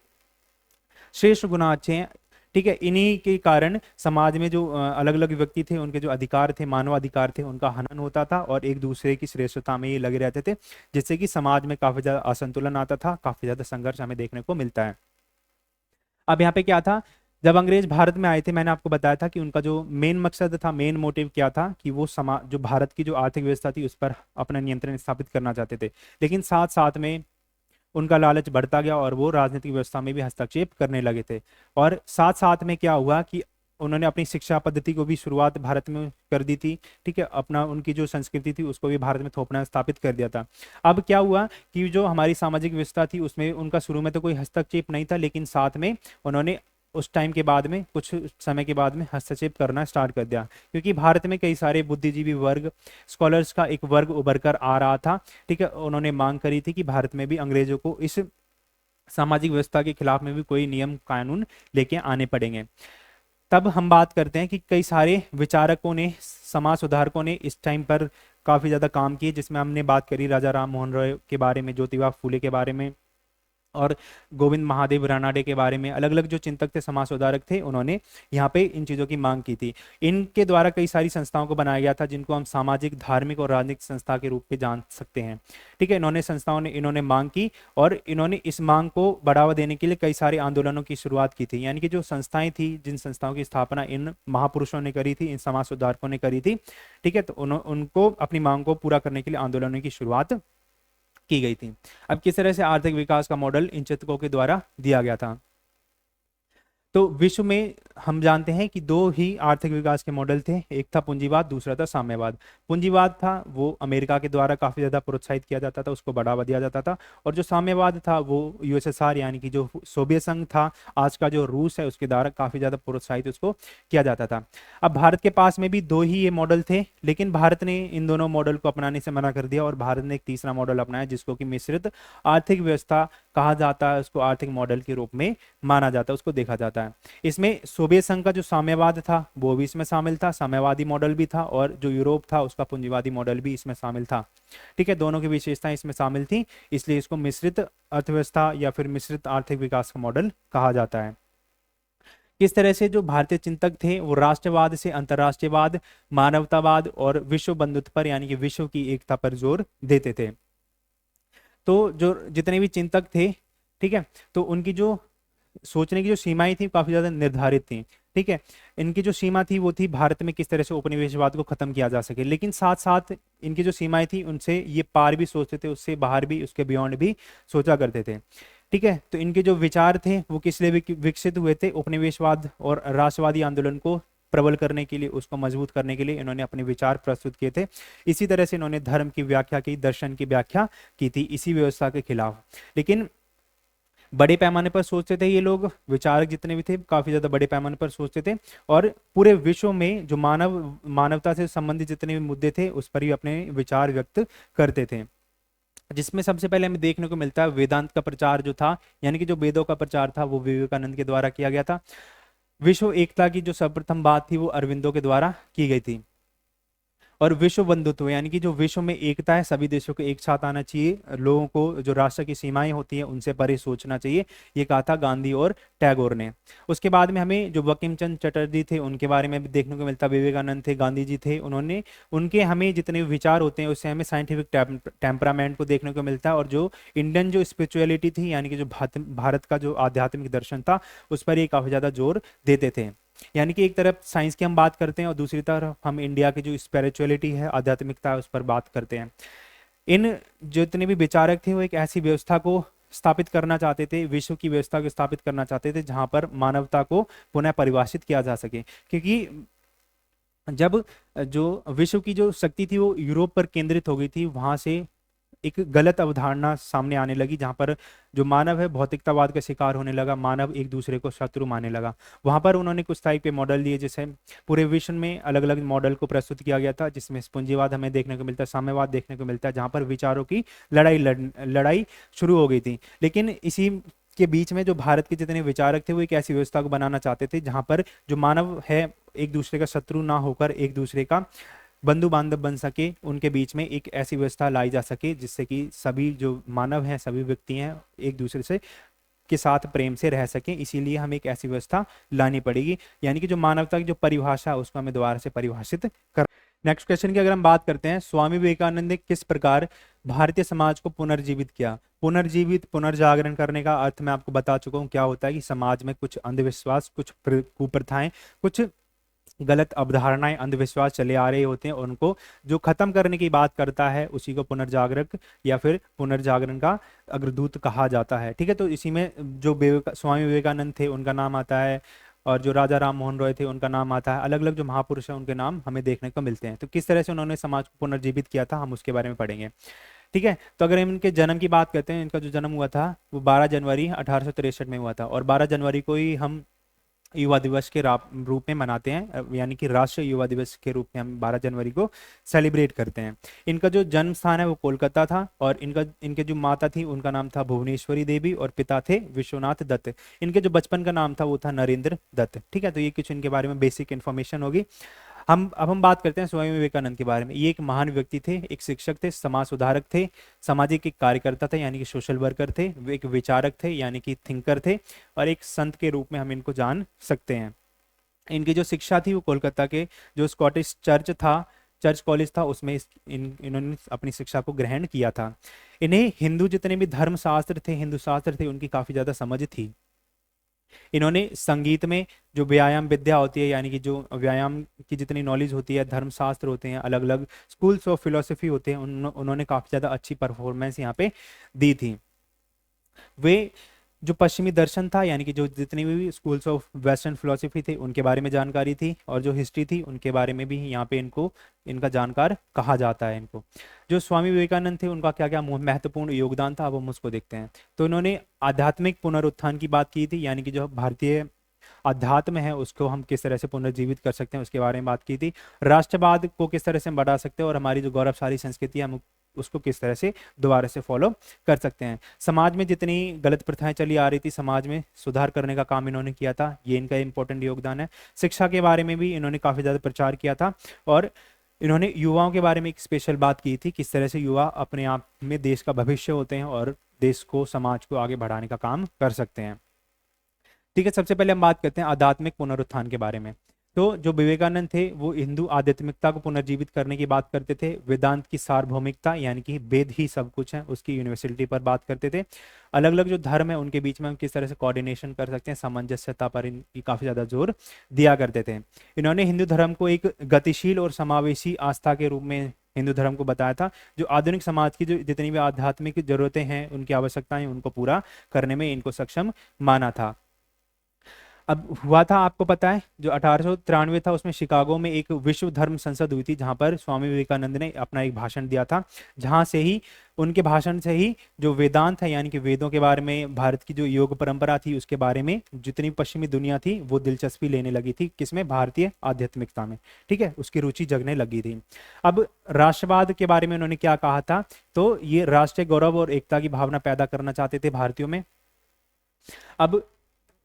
[SPEAKER 1] श्रेष्ठ गुना अच्छे हैं, ठीक है। इन्हीं के कारण समाज में जो अलग अलग व्यक्ति थे उनके जो अधिकार थे, मानवाधिकार थे, उनका हनन होता था और एक दूसरे की श्रेष्ठता में ये लगे रहते थे, जिससे कि समाज में काफी ज्यादा असंतुलन आता था, काफी ज्यादा संघर्ष हमें देखने को मिलता है। अब यहाँ पे क्या था, जब अंग्रेज भारत में आए थे, मैंने आपको बताया था कि उनका जो मेन मकसद था, मेन मोटिव क्या था कि वो समाज, जो भारत की जो आर्थिक व्यवस्था थी उस पर अपना नियंत्रण स्थापित करना चाहते थे। लेकिन साथ साथ में उनका लालच बढ़ता गया और वो राजनीतिक व्यवस्था में भी हस्तक्षेप करने लगे थे। और साथ साथ में क्या हुआ कि उन्होंने अपनी शिक्षा पद्धति को भी शुरुआत भारत में कर दी थी, ठीक है, अपना उनकी जो संस्कृति थी उसको भी भारत में थोपना स्थापित कर दिया था। अब क्या हुआ कि जो हमारी सामाजिक व्यवस्था थी उसमें उनका शुरू में तो कोई हस्तक्षेप नहीं था, लेकिन साथ में उन्होंने उस टाइम के बाद में, कुछ समय के बाद में हस्तक्षेप करना स्टार्ट कर दिया, क्योंकि भारत में कई सारे बुद्धिजीवी वर्ग, स्कॉलर्स का एक वर्ग उभर कर आ रहा था, ठीक है। उन्होंने मांग करी थी कि भारत में भी अंग्रेजों को इस सामाजिक व्यवस्था के खिलाफ में भी कोई नियम कानून लेके आने पड़ेंगे। तब हम बात करते हैं कि कई सारे विचारकों ने, समाज सुधारकों ने इस टाइम पर काफी ज्यादा काम किए, जिसमें हमने बात करी राजा राम मोहन रॉय के बारे में, ज्योतिबा फूले के बारे में, और गोविंद महादेव रानाडे के बारे में। अलग अलग जो चिंतक थे, समाज सुधारक थे, उन्होंने यहाँ पे इन चीजों की मांग की थी। इनके द्वारा कई सारी संस्थाओं को बनाया गया था, जिनको हम सामाजिक, धार्मिक और राजनीतिक संस्था के रूप में जान सकते हैं, ठीक है। इन्होंने मांग की और इन्होंने इस मांग को बढ़ावा देने के लिए कई सारे आंदोलनों की शुरुआत की थी। यानी कि जो संस्थाएं थी, जिन संस्थाओं की स्थापना इन महापुरुषों ने करी थी, इन समाज सुधारकों ने करी थी, ठीक है, तो उनको अपनी मांग को पूरा करने के लिए आंदोलनों की शुरुआत की गई थी। अब किस तरह से आर्थिक विकास का मॉडल इन चिंतकों के द्वारा दिया गया था। तो विश्व में हम जानते हैं कि दो ही आर्थिक विकास के मॉडल थे, एक था पूंजीवाद, दूसरा था साम्यवाद। पूंजीवाद था वो अमेरिका के द्वारा काफी ज्यादा प्रोत्साहित किया जाता था, उसको बढ़ावा दिया जाता था, और जो साम्यवाद था वो यूएसएसआर यानी कि जो सोवियत संघ था, आज का जो रूस है, उसके द्वारा काफी ज्यादा प्रोत्साहित उसको किया जाता था। अब भारत के पास में भी दो ही ये मॉडल थे, लेकिन भारत ने इन दोनों मॉडल को अपनाने से मना कर दिया और भारत ने एक तीसरा मॉडल अपनाया, जिसको कि मिश्रित आर्थिक व्यवस्था कहा जाता है। उसको आर्थिक मॉडल के रूप में माना जाता है, उसको देखा जाता है। इसमें सोवियत संघ का जो साम्यवाद था वो भी इसमें शामिल था, साम्यवादी मॉडल भी था, और जो यूरोप था उसका पूंजीवादी मॉडल भी इसमें शामिल था, ठीक है। दोनों की विशेषताएं इसमें शामिल थी, इसलिए इसको मिश्रित अर्थव्यवस्था या फिर मिश्रित आर्थिक विकास का मॉडल कहा जाता है। किस तरह से जो भारतीय चिंतक थे वो राष्ट्रवाद से अंतरराष्ट्रीयवाद, मानवतावाद और विश्व बंधुत्व पर यानी कि विश्व की एकता पर जोर देते थे। तो जो जितने भी चिंतक थे, ठीक है, तो उनकी जो सोचने की जो सीमाएं थी काफी ज्यादा निर्धारित थी, ठीक है। इनकी जो सीमा थी वो थी भारत में किस तरह से उपनिवेशवाद को खत्म किया जा सके, लेकिन साथ साथ इनकी जो सीमाएं थी उनसे ये पार भी सोचते थे, उससे बाहर भी, उसके बियॉन्ड भी सोचा करते थे, ठीक है। तो इनके जो विचार थे वो किस लिए विकसित हुए थे, उपनिवेशवाद और राष्ट्रवादी आंदोलन को प्रबल करने के लिए, उसको मजबूत करने के लिए इन्होंने अपने विचार प्रस्तुत किए थे। इसी तरह से इन्होंने धर्म की व्याख्या की, दर्शन की व्याख्या की थी इसी व्यवस्था के खिलाफ। लेकिन बड़े पैमाने पर सोचते थे ये लोग, विचारक जितने भी थे काफी ज्यादा बड़े पैमाने पर सोचते थे, और पूरे विश्व में जो मानवता से संबंधित जितने भी मुद्दे थे उस पर ही अपने विचार व्यक्त करते थे। जिसमें सबसे पहले हमें देखने को मिलता है वेदांत का प्रचार जो था, यानी कि जो वेदों का प्रचार था वो विवेकानंद के द्वारा किया गया था। विश्व एकता की जो सर्वप्रथम बात थी वो अरविंदो के द्वारा की गई थी। और विश्व बंधुत्व यानी कि जो विश्व में एकता है, सभी देशों को एक साथ आना चाहिए, लोगों को जो राष्ट्र की सीमाएं होती हैं उनसे परे सोचना चाहिए, ये कहा था गांधी और टैगोर ने। उसके बाद में हमें जो बंकिम चंद्र चटर्जी थे उनके बारे में भी देखने को मिलता, विवेकानंद थे, गांधी जी थे, उन्होंने उनके हमें जितने विचार होते हैं उससे हमें साइंटिफिक टेम्परामेंट को देखने को मिलता है, और जो इंडियन जो स्पिरिचुअलिटी थी यानी कि जो भारत का जो आध्यात्मिक दर्शन था उस पर ये काफी ज्यादा जोर देते थे। यानी कि एक तरफ साइंस की हम बात करते हैं और दूसरी तरफ हम इंडिया की जो स्पिरिचुअलिटी है, आध्यात्मिकता है, उस पर बात करते हैं। इन जितने भी विचारक थे वो एक ऐसी व्यवस्था को स्थापित करना चाहते थे, विश्व की व्यवस्था को स्थापित करना चाहते थे जहां पर मानवता को पुनः परिभाषित किया जा सके, क्योंकि जब जो विश्व की जो शक्ति थी वो यूरोप पर केंद्रित हो गई थी, वहां से एक गलत अवधारणा सामने आने लगी, जहां पर जो मानव है भौतिकतावाद का शिकार होने लगा, मानव एक दूसरे को शत्रु मानने लगा। वहां पर उन्होंने कुछ टाइप के मॉडल दिए, जैसे पूरे विश्व में अलग अलग मॉडल को प्रस्तुत किया गया था, जिसमें पूंजीवाद हमें देखने को मिलता है, साम्यवाद देखने को मिलता है, जहां पर विचारों की लड़ाई शुरू हो गई थी। लेकिन इसी के बीच में जो भारत के जितने विचारक थे वो एक ऐसी व्यवस्था को बनाना चाहते थे जहां पर जो मानव है एक दूसरे का शत्रु ना होकर एक दूसरे का बंधु बांधव बन सके, उनके बीच में एक ऐसी व्यवस्था लाई जा सके जिससे कि सभी जो मानव हैं, सभी व्यक्ति हैं, एक दूसरे से के साथ प्रेम से रह सकें। इसीलिए हमें एक ऐसी व्यवस्था लानी पड़ेगी, यानी कि जो मानवता की जो परिभाषा है उसको हमें दोबारा से परिभाषित कर। नेक्स्ट क्वेश्चन की अगर हम बात करते हैं, स्वामी विवेकानंद ने किस प्रकार भारतीय समाज को पुनर्जीवित किया? पुनर्जीवित, पुनर्जागरण करने का अर्थ मैं आपको बता चुका हूं क्या होता है, कि समाज में कुछ अंधविश्वास, कुछ कुप्रथाएं, कुछ गलत अवधारणाएं, अंधविश्वास चले आ रहे होते हैं, उनको जो खत्म करने की बात करता है उसी को पुनर्जागरक या फिर पुनर्जागरण का अग्रदूत कहा जाता है। ठीक है, तो इसी में जो स्वामी विवेकानंद थे उनका नाम आता है, और जो राजा राम मोहन रॉय थे उनका नाम आता है, अलग अलग जो महापुरुष हैं उनके नाम हमें देखने को मिलते हैं। तो किस तरह से उन्होंने समाज को पुनर्जीवित किया था हम उसके बारे में पढ़ेंगे। ठीक है, तो अगर हम इनके जन्म की बात करते हैं, इनका जो जन्म हुआ था वो 12 जनवरी 1863 में हुआ था, और 12 जनवरी को ही हम युवा दिवस के रूप में मनाते हैं, यानी कि राष्ट्रीय युवा दिवस के रूप में हम 12 जनवरी को सेलिब्रेट करते हैं। इनका जो जन्म स्थान है वो कोलकाता था, और इनके जो माता थी उनका नाम था भुवनेश्वरी देवी, और पिता थे विश्वनाथ दत्त। इनके जो बचपन का नाम था वो था नरेंद्र दत्त। ठीक है, तो ये कुछ इनके बारे में बेसिक इन्फॉर्मेशन होगी। हम बात करते हैं स्वामी विवेकानंद के बारे में। ये एक महान व्यक्ति थे, एक शिक्षक थे, समाज सुधारक थे, सामाजिक एक कार्यकर्ता थे यानी कि सोशल वर्कर थे, वे एक विचारक थे यानी कि थिंकर थे, और एक संत के रूप में हम इनको जान सकते हैं। इनकी जो शिक्षा थी वो कोलकाता के जो स्कॉटिश चर्च कॉलेज था उसमें इन्होंने अपनी शिक्षा को ग्रहण किया था। इन्हें हिंदू जितने भी धर्म शास्त्र थे, हिंदू शास्त्र थे, उनकी काफी ज्यादा समझ थी। इन्होंने संगीत में जो व्यायाम विद्या होती है, यानी कि जो व्यायाम की जितनी नॉलेज होती है, धर्मशास्त्र होते हैं, अलग अलग स्कूल्स ऑफ फिलोसफी होते हैं, उन्होंने काफी ज्यादा अच्छी परफॉर्मेंस यहाँ पे दी थी। वे जो पश्चिमी दर्शन था, यानी कि जो जितनी भी स्कूल्स ऑफ वेस्टर्न फिलोसफी थे उनके बारे में जानकारी थी, और जो हिस्ट्री थी उनके बारे में भी यहाँ पे इनका जानकार कहा जाता है इनको। जो स्वामी विवेकानंद थे उनका क्या क्या महत्वपूर्ण योगदान था, अब हम उसको देखते हैं। तो इन्होंने आध्यात्मिक पुनरुत्थान की बात की थी, यानी कि जो भारतीय अध्यात्म है उसको हम किस तरह से पुनर्जीवित कर सकते हैं उसके बारे में बात की थी। राष्ट्रवाद को किस तरह से हम बढ़ा सकते हैं, और हमारी जो गौरवशाली संस्कृति है हम उसको किस तरह से दोबारा से फॉलो कर सकते हैं। समाज में जितनी गलत प्रथाएं चली आ रही थी, समाज में सुधार करने का काम इन्होंने किया था, ये इनका इंपॉर्टेंट योगदान है। शिक्षा के बारे में भी इन्होंने काफी ज्यादा प्रचार किया था, और इन्होंने युवाओं के बारे में एक स्पेशल बात की थी, किस तरह से युवा अपने आप में देश का भविष्य होते हैं और देश को, समाज को आगे बढ़ाने का काम कर सकते हैं। ठीक है, सबसे पहले हम बात करते हैं आध्यात्मिक पुनरुत्थान के बारे में। तो जो विवेकानंद थे वो हिंदू आध्यात्मिकता को पुनर्जीवित करने की बात करते थे, वेदांत की सार्वभौमिकता यानी कि वेद ही सब कुछ है उसकी यूनिवर्सलिटी पर बात करते थे। अलग अलग जो धर्म है उनके बीच में हम किस तरह से कोऑर्डिनेशन कर सकते हैं, सामंजस्यता पर इनकी काफी ज्यादा जोर दिया करते थे। इन्होंने हिंदू धर्म को एक गतिशील और समावेशी आस्था के रूप में हिंदू धर्म को बताया था, जो आधुनिक समाज की जो जितनी भी आध्यात्मिक जरूरतें हैं, उनकी आवश्यकताएं, उनको पूरा करने में इनको सक्षम माना था। अब हुआ था, आपको पता है, जो 1893 था उसमें शिकागो में एक विश्व धर्म संसद हुई थी, जहां पर स्वामी विवेकानंद ने अपना एक भाषण दिया था, जहां से ही उनके भाषण से ही जो वेदांत है यानी कि वेदों के बारे में, भारत की जो योग परंपरा थी उसके बारे में जितनी पश्चिमी दुनिया थी वो दिलचस्पी लेने लगी थी, किसमें, भारतीय आध्यात्मिकता में। ठीक है, उसकी रुचि जगने लगी थी। अब राष्ट्रवाद के बारे में उन्होंने क्या कहा था, तो ये राष्ट्रीय गौरव और एकता की भावना पैदा करना चाहते थे भारतीयों में। अब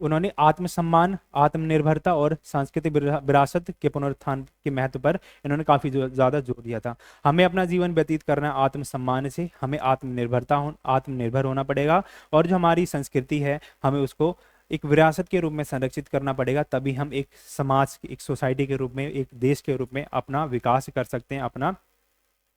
[SPEAKER 1] उन्होंने आत्मसम्मान, आत्मनिर्भरता और सांस्कृतिक विरासत के पुनरुत्थान के महत्व पर इन्होंने काफी ज्यादा जोर दिया था। हमें अपना जीवन व्यतीत करना आत्मसम्मान से, हमें आत्मनिर्भर होना पड़ेगा, और जो हमारी संस्कृति है हमें उसको एक विरासत के रूप में संरक्षित करना पड़ेगा, तभी हम एक समाज, एक सोसाइटी के रूप में, एक देश के रूप में अपना विकास कर सकते हैं, अपना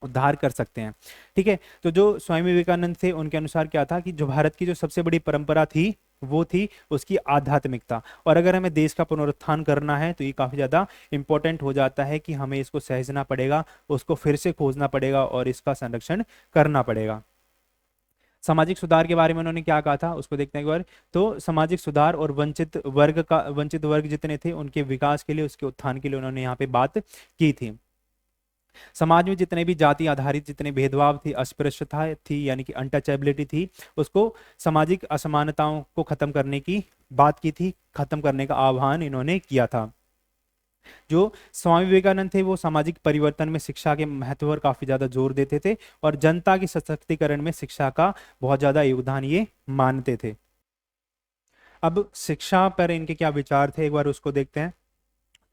[SPEAKER 1] उद्धार कर सकते हैं। ठीक है, तो जो स्वामी विवेकानंद थे उनके अनुसार क्या था कि जो भारत की जो सबसे बड़ी परंपरा थी वो थी उसकी आध्यात्मिकता, और अगर हमें देश का पुनरुत्थान करना है तो ये काफी ज्यादा इंपॉर्टेंट हो जाता है कि हमें इसको सहेजना पड़ेगा, उसको फिर से खोजना पड़ेगा और इसका संरक्षण करना पड़ेगा। सामाजिक सुधार के बारे में उन्होंने क्या कहा था उसको देखते हैं एक बार। तो सामाजिक सुधार और वंचित वर्ग जितने थे उनके विकास के लिए, उसके उत्थान के लिए उन्होंने यहाँ पे बात की थी। समाज में जितने भी जाति आधारित जितने भेदभाव थी, अस्पृश्यता थी यानी कि अनटचेबिलिटी थी, उसको, सामाजिक असमानताओं को खत्म करने की बात की थी, खत्म करने का आह्वान इन्होंने किया था। जो स्वामी विवेकानंद थे वो सामाजिक परिवर्तन में शिक्षा के महत्व पर काफी ज्यादा जोर देते थे और जनता के सशक्तिकरण में शिक्षा का बहुत ज्यादा योगदान ये मानते थे। अब शिक्षा पर इनके क्या विचार थे, एक बार उसको देखते हैं।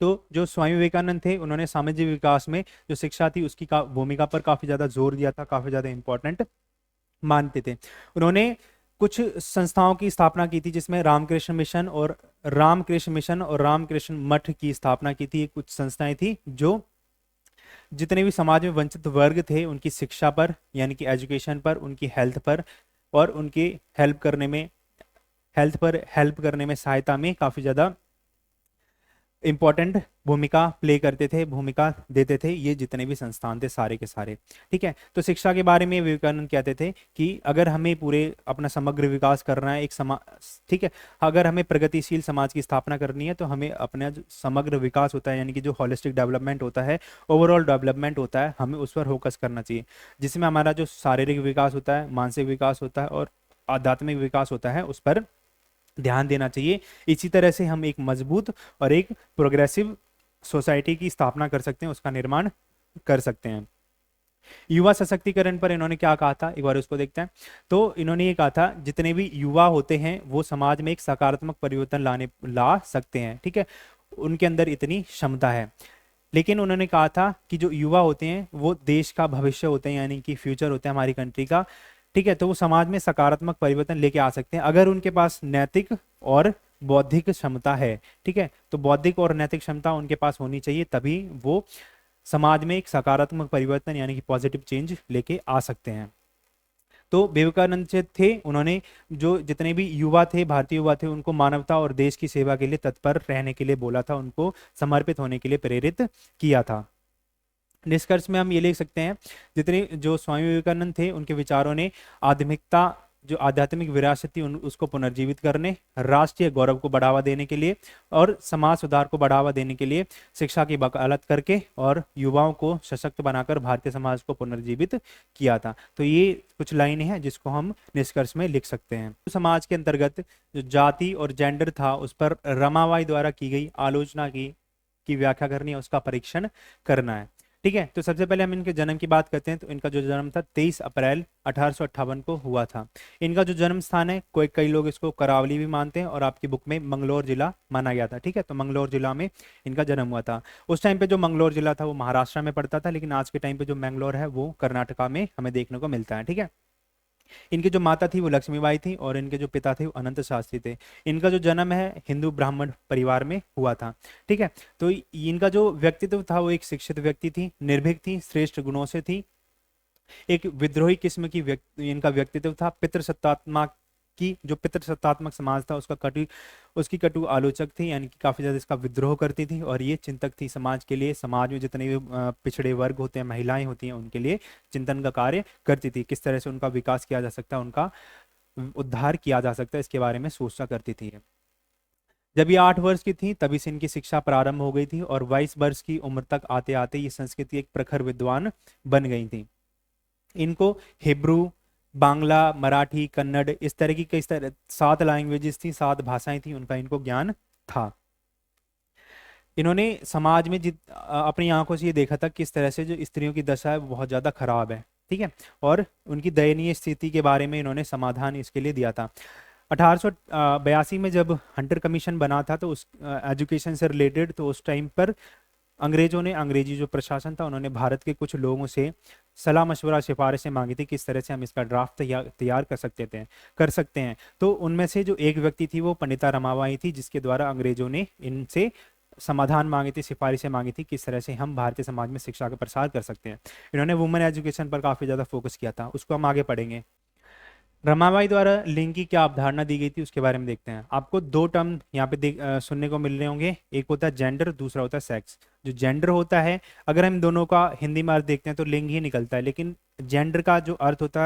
[SPEAKER 1] तो जो स्वामी विवेकानंद थे उन्होंने सामाजिक विकास में जो शिक्षा थी उसकी भूमिका पर काफी ज्यादा जोर दिया था, काफी ज्यादा इंपॉर्टेंट मानते थे। उन्होंने कुछ संस्थाओं की स्थापना की थी जिसमें रामकृष्ण मिशन और रामकृष्ण मठ की स्थापना की थी। कुछ संस्थाएं थी जो जितने भी समाज में वंचित वर्ग थे उनकी शिक्षा पर यानी कि एजुकेशन पर, उनकी हेल्थ पर और उनकी हेल्प करने में सहायता में काफी ज्यादा इंपॉर्टेंट भूमिका देते थे। ये जितने भी संस्थान थे सारे के सारे, ठीक है। तो शिक्षा के बारे में विवेकानंद कहते थे कि अगर हमें पूरे अपना समग्र विकास करना है, एक समाज, ठीक है, अगर हमें प्रगतिशील समाज की स्थापना करनी है तो हमें अपना जो समग्र विकास होता है यानी कि जो होलिस्टिक डेवलपमेंट होता है, ओवरऑल डेवलपमेंट होता है, हमें उस पर फोकस करना चाहिए, जिसमें हमारा जो शारीरिक विकास होता है, मानसिक विकास होता है और आध्यात्मिक विकास होता है, उस पर ध्यान देना चाहिए। इसी तरह से हम एक मजबूत और एक प्रोग्रेसिव सोसाइटी की स्थापना कर सकते हैं, उसका निर्माण कर सकते हैं। युवा सशक्तिकरण पर इन्होंने क्या कहा था, एक बार उसको देखते हैं। तो इन्होंने ये कहा था जितने भी युवा होते हैं वो समाज में एक सकारात्मक परिवर्तन ला सकते हैं, ठीक है, उनके अंदर इतनी क्षमता है। लेकिन उन्होंने कहा था कि जो युवा होते हैं वो देश का भविष्य होते हैं यानी कि फ्यूचर होते हैं हमारी कंट्री का, ठीक है। तो वो समाज में सकारात्मक परिवर्तन लेके आ सकते हैं अगर उनके पास नैतिक और बौद्धिक क्षमता है, ठीक है। तो बौद्धिक और नैतिक क्षमता उनके पास होनी चाहिए, तभी वो समाज में एक सकारात्मक परिवर्तन यानी कि पॉजिटिव चेंज लेके आ सकते हैं। तो विवेकानंद से थे, उन्होंने जो जितने भी युवा थे, भारतीय युवा थे, उनको मानवता और देश की सेवा के लिए तत्पर रहने के लिए बोला था, उनको समर्पित होने के लिए प्रेरित किया था। निष्कर्ष में हम ये लिख सकते हैं जितने जो स्वामी विवेकानंद थे उनके विचारों ने आध्यात्मिकता, जो आध्यात्मिक विरासत थी उसको पुनर्जीवित करने, राष्ट्रीय गौरव को बढ़ावा देने के लिए और समाज सुधार को बढ़ावा देने के लिए शिक्षा की वकालत करके और युवाओं को सशक्त बनाकर भारतीय समाज को पुनर्जीवित किया था। तो ये कुछ लाइनें हैं जिसको हम निष्कर्ष में लिख सकते हैं। समाज के अंतर्गत जो जाति और जेंडर था उस पर रमाबाई द्वारा की गई आलोचना की व्याख्या करनी है, उसका परीक्षण करना है, ठीक है। तो सबसे पहले हम इनके जन्म की बात करते हैं। तो इनका जो जन्म था 23 अप्रैल 1858 को हुआ था। इनका जो जन्म स्थान है, कई लोग इसको करावली भी मानते हैं और आपकी बुक में मंगलौर जिला माना गया था, ठीक है। तो मंगलौर जिला में इनका जन्म हुआ था। उस टाइम पे जो मंगलौर जिला था वो महाराष्ट्र में पड़ता था, लेकिन आज के टाइम पे जो मंगलौर है वो कर्नाटका में हमें देखने को मिलता है, ठीक है। इनकी जो माता थी वो लक्ष्मीबाई थी और इनके जो पिता थे वो अनंत शास्त्री थे। इनका जो जन्म है हिंदू ब्राह्मण परिवार में हुआ था, ठीक है। तो इनका जो व्यक्तित्व था वो एक शिक्षित व्यक्ति थी, निर्भीक थी, श्रेष्ठ गुणों से थी, एक विद्रोही किस्म की इनका व्यक्तित्व था। पितृसत्तात्मक समाज था उसकी कटु आलोचक थी, यानी कि काफी ज्यादा इसका विद्रोह करती थी और ये चिंतक थी समाज के लिए। समाज में जितने भी पिछड़े वर्ग होते हैं, महिलाएं होती हैं, उनके लिए चिंतन का कार्य करती थी, किस तरह से उनका विकास किया जा सकता है, उनका उद्धार किया जा सकता है, इसके बारे में सोचा करती थी। जब ये 8 वर्ष की थी तभी से इनकी शिक्षा प्रारंभ हो गई थी और 22 वर्ष की उम्र तक आते आते ये संस्कृत की एक प्रखर विद्वान बन गई थी। इनको हिब्रू, बांग्ला, मराठी, कन्नड़, इस तरह की कई 7 लैंग्वेजेस थी, 7 भाषाएं थी, उनका इनको ज्ञान था। इन्होंने समाज में अपनी आंखों से ये देखा था किस तरह से जो स्त्रियों की दशा है वो बहुत ज्यादा खराब है, ठीक है, और उनकी दयनीय स्थिति के बारे में इन्होंने समाधान इसके लिए दिया था। 1882 में जब हंटर कमीशन बना था तो उस एजुकेशन से रिलेटेड, तो उस टाइम पर अंग्रेजों ने, अंग्रेजी जो प्रशासन था उन्होंने भारत के कुछ लोगों से सलाह मशवरा सिफारिशें मांगी थी किस तरह से हम इसका ड्राफ्ट तैयार कर सकते हैं। तो उनमें से जो एक व्यक्ति थी वो पंडिता रमाबाई थी, जिसके द्वारा अंग्रेजों ने इनसे समाधान मांगी थी, सिफारिशें मांगी थी किस तरह से हम भारतीय समाज में शिक्षा का प्रसार कर सकते हैं। इन्होंने वुमेन एजुकेशन पर काफी ज्यादा फोकस किया था, उसको हम आगे पढ़ेंगे। रमाबाई द्वारा लिंग की क्या अवधारणा दी गई थी उसके बारे में देखते हैं। आपको 2 टर्म यहाँ पे सुनने को मिल रहे होंगे, एक होता है जेंडर, दूसरा होता है सेक्स। जो जेंडर होता है, अगर हम दोनों का हिंदी में अर्थ देखते हैं तो लिंग ही निकलता है, लेकिन जेंडर का जो अर्थ होता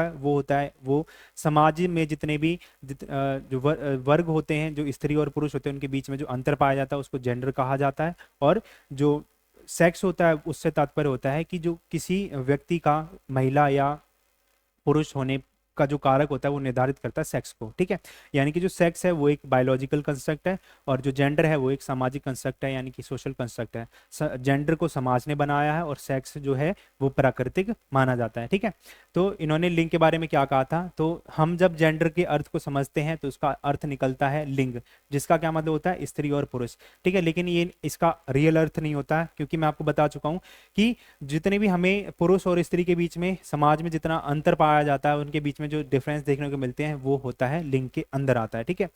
[SPEAKER 1] है वो समाज में जितने भी जो वर्ग होते हैं, जो स्त्री और पुरुष होते हैं, उनके बीच में जो अंतर पाया जाता है उसको जेंडर कहा जाता है। और जो सेक्स होता है उससे तात्पर्य होता है कि जो किसी व्यक्ति का महिला या पुरुष होने का जो कारक होता है वो निर्धारित करता है सेक्स को, ठीक है। यानी कि जो सेक्स है वो एक बायोलॉजिकल कंस्ट्रक्ट है और जो जेंडर है वो एक सामाजिक कंस्ट्रक्ट है, यानी कि सोशल कंस्ट्रक्ट है। जेंडर को समाज ने बनाया है और सेक्स जो है वो प्राकृतिक माना जाता है, ठीक है। तो इन्होंने लिंग के बारे में क्या कहा था, तो हम जब जेंडर के अर्थ को समझते हैं तो उसका अर्थ निकलता है लिंग, जिसका क्या मतलब होता है स्त्री और पुरुष, ठीक है। लेकिन ये इसका रियल अर्थ नहीं होता है, क्योंकि मैं आपको बता चुका हूँ कि जितने भी हमें पुरुष और स्त्री के बीच में समाज में जितना अंतर पाया जाता है, उनके बीच में जो डिफरेंस देखने को मिलते हैं वो होता है लिंग के अंदर आता है, ठीक है।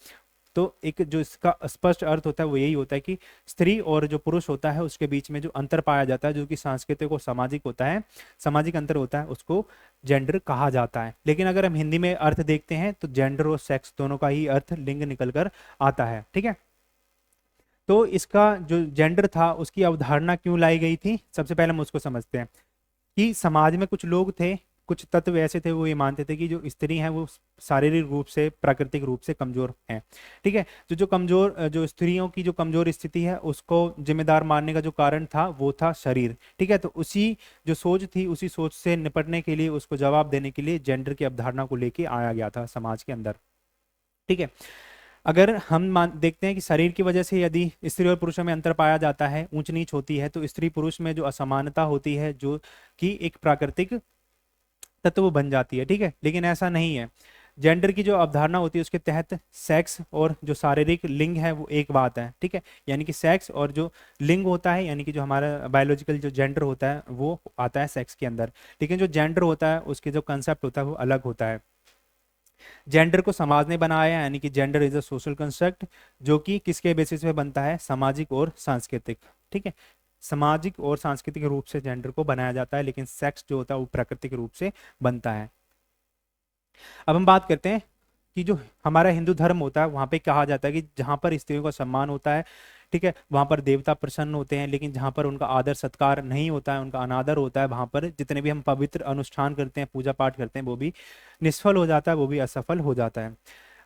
[SPEAKER 1] तो एक जो इसका स्पष्ट अर्थ होता है वो यही होता है कि स्त्री और जो पुरुष होता है उसके बीच में जो अंतर पाया जाता है, जो कि सांस्कृतिक और सामाजिक होता है, सामाजिक अंतर होता है, उसको जेंडर कहा जाता है। लेकिन अगर हम हिंदी में अर्थ देखते हैं तो जेंडर और सेक्स दोनों का ही अर्थ लिंग निकल कर आता है, ठीक है। तो इसका जो जेंडर था उसकी अवधारणा क्यों लाई गई थी, सबसे पहले हम उसको समझते हैं कि समाज में कुछ लोग थे, कुछ तत्व ऐसे थे, वो ये मानते थे कि जो स्त्री हैं वो शारीरिक रूप से प्राकृतिक रूप से कमजोर हैं, ठीक है। जो कमजोर जो स्त्रियों की जो कमजोर स्थिति है उसको जिम्मेदार मानने का जो कारण था वो था शरीर, ठीक है। तो उसी जो सोच थी, उसी सोच से निपटने के लिए, उसको जवाब देने के लिए जेंडर की अवधारणा को लेके आया गया था समाज के अंदर, ठीक है। अगर हम देखते हैं कि शरीर की वजह से यदि स्त्री और पुरुषों में अंतर पाया जाता है, ऊंच नीच होती है, तो स्त्री पुरुष में जो असमानता होती है जो कि एक प्राकृतिक तत्व बन जाती है, ठीक है। लेकिन ऐसा नहीं है, जेंडर की जो अवधारणा होती है उसके तहत सेक्स और जो शारीरिक लिंग है वो एक बात है, ठीक है। यानी कि सेक्स और जो लिंग होता है, यानी कि जो हमारा बायोलॉजिकल जो जेंडर होता है वो आता है सेक्स के अंदर, लेकिन जो जेंडर होता है उसके जो कंसेप्ट होता है वो अलग होता है। जेंडर को समाज ने बनाया है, यानी कि gender is a social construct, जो कि किसके बेसिस पे बनता है, सामाजिक और सांस्कृतिक, ठीक है। सामाजिक और सांस्कृतिक रूप से जेंडर को बनाया जाता है, लेकिन सेक्स जो होता है वो प्राकृतिक रूप से बनता है। अब हम बात करते हैं कि जो हमारा हिंदू धर्म होता है वहां पे कहा जाता है कि जहां पर स्त्रियों का सम्मान होता है, ठीक है, वहां पर देवता प्रसन्न होते हैं, लेकिन जहां पर उनका आदर सत्कार नहीं होता है, उनका अनादर होता है, वहां पर जितने भी हम पवित्र अनुष्ठान करते हैं, पूजा पाठ करते हैं, वो भी निष्फल हो जाता है, वो भी असफल हो जाता है।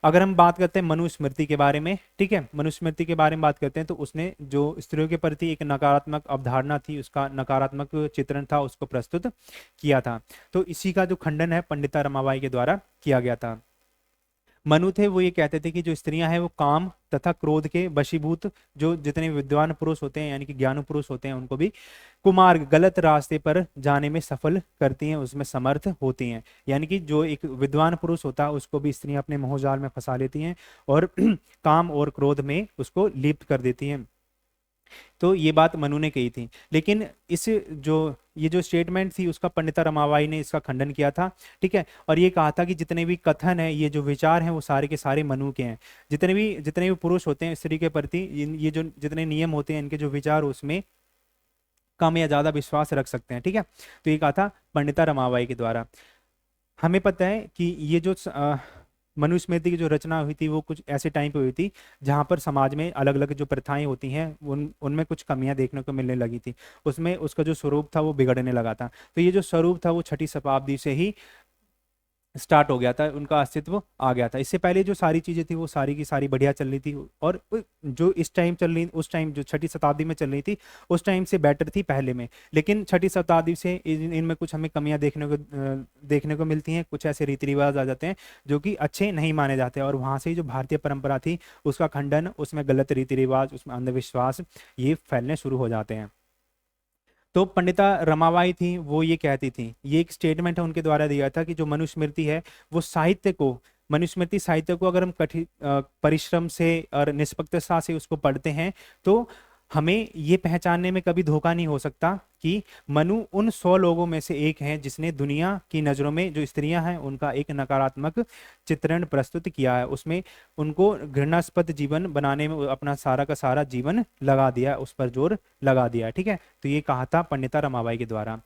[SPEAKER 1] अगर हम बात करते हैं मनुस्मृति के बारे में, ठीक है, मनुस्मृति के बारे में बात करते हैं तो उसने जो स्त्रियों के प्रति एक नकारात्मक अवधारणा थी, उसका नकारात्मक चित्रण था, उसको प्रस्तुत किया था। तो इसी का जो खंडन है पंडिता रमाबाई के द्वारा किया गया था। मनु थे वो ये कहते थे कि जो स्त्रियां हैं वो काम तथा क्रोध के वशीभूत, जो जितने विद्वान पुरुष होते हैं यानी कि ज्ञान पुरुष होते हैं उनको भी कुमार्ग गलत रास्ते पर जाने में सफल करती हैं, उसमें समर्थ होती हैं। यानी कि जो एक विद्वान पुरुष होता है उसको भी स्त्रियां अपने मोहजाल में फंसा लेती हैं और काम और क्रोध में उसको लिप्त कर देती हैं। तो ये बात मनु ने कही थी, लेकिन इस जो ये जो स्टेटमेंट थी उसका पंडिता रमाबाई ने इसका खंडन किया था, ठीक है। और ये कहा था कि जितने भी कथन है, ये जो विचार हैं वो सारे के सारे मनु के हैं। जितने भी पुरुष होते हैं स्त्री के प्रति, ये जो जितने नियम होते हैं, इनके जो विचार उसमें कम या ज्यादा विश्वास रख सकते हैं, ठीक है। तो ये कहा था पंडिता रमाबाई के द्वारा। हमें पता है कि ये जो मनुस्मृति की जो रचना हुई थी वो कुछ ऐसे टाइम पे हुई थी जहां पर समाज में अलग अलग जो प्रथाएं होती हैं उनमें कुछ कमियां देखने को मिलने लगी थी, उसमें उसका जो स्वरूप था वो बिगड़ने लगा था। तो ये जो स्वरूप था वो 6ठी शताब्दी से ही स्टार्ट हो गया था, उनका अस्तित्व आ गया था। इससे पहले जो सारी चीजें थी वो सारी की सारी बढ़िया चल रही थी, और जो इस टाइम चल रही, उस टाइम जो 6ठी शताब्दी में चल रही थी उस टाइम से बेटर थी पहले में। लेकिन 6ठी शताब्दी से इनमें कुछ हमें कमियां देखने को मिलती हैं, कुछ ऐसे रीति रिवाज आ जाते हैं जो कि अच्छे नहीं माने जाते, और वहां से जो भारतीय परंपरा थी उसका खंडन, उसमें गलत रीति रिवाज, उसमें अंधविश्वास ये फैलने शुरू हो जाते हैं। तो पंडिता रमाबाई थी वो ये कहती थी, ये एक स्टेटमेंट है उनके द्वारा दिया था कि जो मनुस्मृति है वो साहित्य को, मनुस्मृति साहित्य को अगर हम कठिन परिश्रम से और निष्पक्षता से उसको पढ़ते हैं तो हमें ये पहचानने में कभी धोखा नहीं हो सकता कि मनु उन 100 लोगों में से एक हैं जिसने दुनिया की नजरों में जो स्त्रियां हैं उनका एक नकारात्मक चित्रण प्रस्तुत किया है, उसमें उनको घृणास्पद जीवन बनाने में अपना सारा का सारा जीवन लगा दिया, उस पर जोर लगा दिया, ठीक है। तो ये कहा था पंडिता रमाबाई के द्वारा।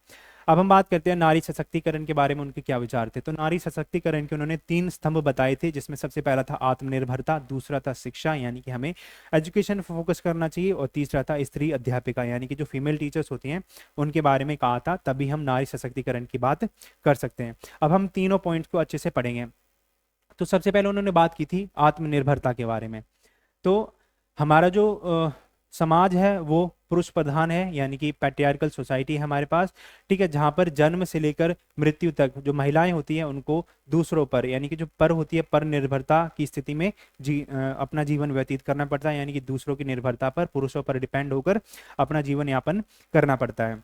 [SPEAKER 1] अब हम बात करते हैं नारी सशक्तिकरण के बारे में, उनके क्या विचार थे। तो नारी सशक्तिकरण के उन्होंने 3 स्तंभ बताए थे, जिसमें सबसे पहला था आत्मनिर्भरता, दूसरा था शिक्षा यानी कि हमें एजुकेशन फोकस करना चाहिए, और तीसरा था स्त्री अध्यापिका यानी कि जो फीमेल टीचर्स होती हैं उनके बारे में कहा था, तभी हम नारी सशक्तिकरण की बात कर सकते हैं। अब हम तीनों पॉइंट्स को अच्छे से पढ़ेंगे। तो सबसे पहले उन्होंने बात की थी आत्मनिर्भरता के बारे में। तो हमारा जो समाज है वो पुरुष प्रधान है, यानी कि पैट्रियार्कल सोसाइटी है हमारे पास, ठीक है, जहां पर जन्म से लेकर मृत्यु तक जो महिलाएं होती हैं उनको दूसरों पर, यानी कि जो पर होती है पर निर्भरता की स्थिति में अपना जीवन व्यतीत करना पड़ता है, यानी कि दूसरों की निर्भरता पर, पुरुषों पर डिपेंड होकर अपना जीवन यापन करना पड़ता है।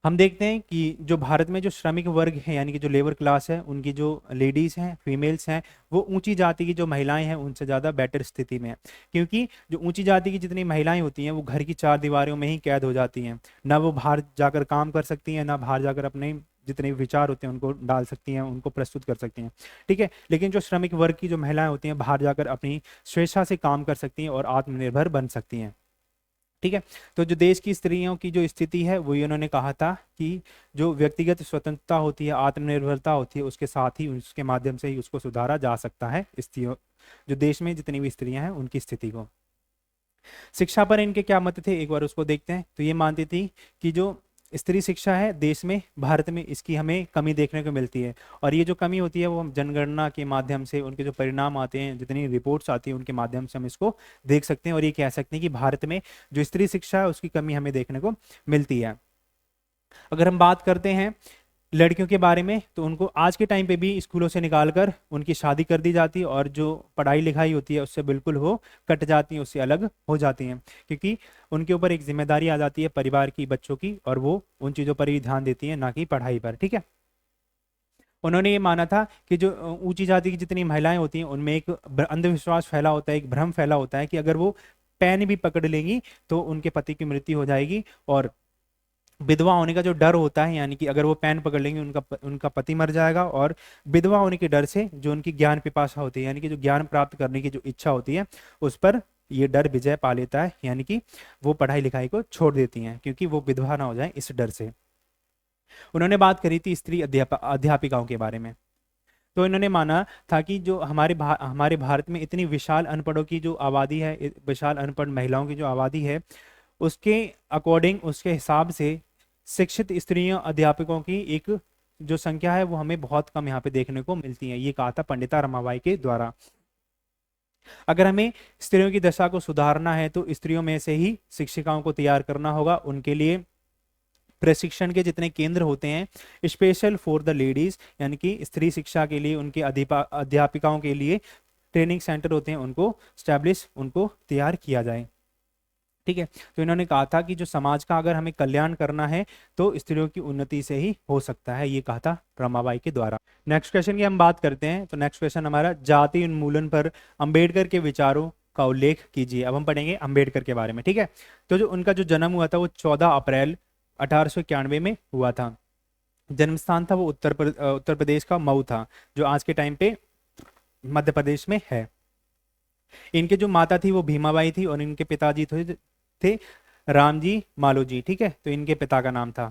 [SPEAKER 1] हम देखते हैं कि जो भारत में जो श्रमिक वर्ग है, यानी कि जो लेबर क्लास है, उनकी जो लेडीज हैं, फीमेल्स हैं, वो ऊंची जाति की जो महिलाएं हैं उनसे ज़्यादा बेटर स्थिति में है, क्योंकि जो ऊंची जाति की जितनी महिलाएं होती हैं वो घर की चार दीवारों में ही कैद हो जाती हैं, ना वो बाहर जाकर काम कर सकती हैं, ना बाहर जाकर अपने जितने विचार होते हैं उनको डाल सकती हैं, उनको प्रस्तुत कर सकती हैं, ठीक है। लेकिन जो श्रमिक वर्ग की जो महिलाएं होती हैं बाहर जाकर अपनी स्वेच्छा से काम कर सकती हैं और आत्मनिर्भर बन सकती हैं, ठीक है। तो जो देश की स्त्रियों की जो स्थिति है वो इन्होंने कहा था कि जो व्यक्तिगत स्वतंत्रता होती है, आत्मनिर्भरता होती है, उसके साथ ही उसके माध्यम से ही उसको सुधारा जा सकता है, स्त्रियों जो देश में जितनी भी स्त्रियां हैं उनकी स्थिति को। शिक्षा पर इनके क्या मत थे एक बार उसको देखते हैं। तो ये मानती थी कि जो स्त्री शिक्षा है देश में, भारत में इसकी हमें कमी देखने को मिलती है, और ये जो कमी होती है वो हम जनगणना के माध्यम से, उनके जो परिणाम आते हैं, जितनी रिपोर्ट्स आती हैं उनके माध्यम से हम इसको देख सकते हैं, और ये कह सकते हैं कि भारत में जो स्त्री शिक्षा है उसकी कमी हमें देखने को मिलती है। अगर हम बात करते हैं लड़कियों के बारे में, तो उनको आज के टाइम पे भी स्कूलों से निकालकर उनकी शादी कर दी जाती है, और जो पढ़ाई लिखाई होती है उससे बिल्कुल वो कट जाती हैं, उससे अलग हो जाती हैं, क्योंकि उनके ऊपर एक जिम्मेदारी आ जाती है परिवार की, बच्चों की, और वो उन चीज़ों पर ही ध्यान देती हैं, ना कि पढ़ाई पर, ठीक है। उन्होंने ये माना था कि जो ऊंची जाति की जितनी महिलाएं होती हैं उनमें एक अंधविश्वास फैला होता है, एक भ्रम फैला होता है कि अगर वो पेन भी पकड़ लेंगी तो उनके पति की मृत्यु हो जाएगी, और विधवा होने का जो डर होता है, यानी कि अगर वो पेन पकड़ लेंगे उनका पति मर जाएगा, और विधवा होने के डर से जो उनकी ज्ञान पिपासा होती है, यानी कि जो ज्ञान प्राप्त करने की जो इच्छा होती है, उस पर ये डर विजय पा लेता है, यानी कि वो पढ़ाई लिखाई को छोड़ देती हैं क्योंकि वो विधवा ना हो जाए इस डर से। उन्होंने बात करी थी स्त्री अध्यापिकाओं के बारे में। तो इन्होंने माना था कि जो हमारे भारत में इतनी विशाल अनपढ़ों की जो आबादी है, विशाल अनपढ़ महिलाओं की जो आबादी है, उसके अकॉर्डिंग, उसके हिसाब से शिक्षित स्त्रियों अध्यापकों की एक जो संख्या है वो हमें बहुत कम यहाँ पे देखने को मिलती है। ये कहा था पंडिता रमाबाई के द्वारा। अगर हमें स्त्रियों की दशा को सुधारना है तो स्त्रियों में से ही शिक्षिकाओं को तैयार करना होगा। उनके लिए प्रशिक्षण के जितने केंद्र होते हैं स्पेशल फॉर द लेडीज, यानी कि स्त्री शिक्षा के लिए उनके अध्यापिकाओं के लिए ट्रेनिंग सेंटर होते हैं, उनको स्टैब्लिश, उनको तैयार किया जाए, ठीक है। तो इन्होंने कहा था कि जो समाज का अगर हमें कल्याण करना है तो स्त्रियों की उन्नति से ही हो सकता है, ये कहा था रमाबाई के द्वारा। नेक्स्ट क्वेश्चन की हम बात करते हैं। तो नेक्स्ट क्वेश्चन हमारा जाति उन्मूलन पर अंबेडकर के विचारों का उल्लेख कीजिए। अब हम पढ़ेंगे अंबेडकर के बारे में, ठीक है। तो जो उनका जो जन्म हुआ था वो 14 अप्रैल 1891 में हुआ था। जन्म स्थान था वो उत्तर प्रदेश का मऊ था, जो आज के टाइम पे मध्य प्रदेश में है। इनके जो माता थी वो भीमाबाई थी, और इनके पिताजी थे रामजी मालोजी, ठीक है। तो इनके पिता का नाम था।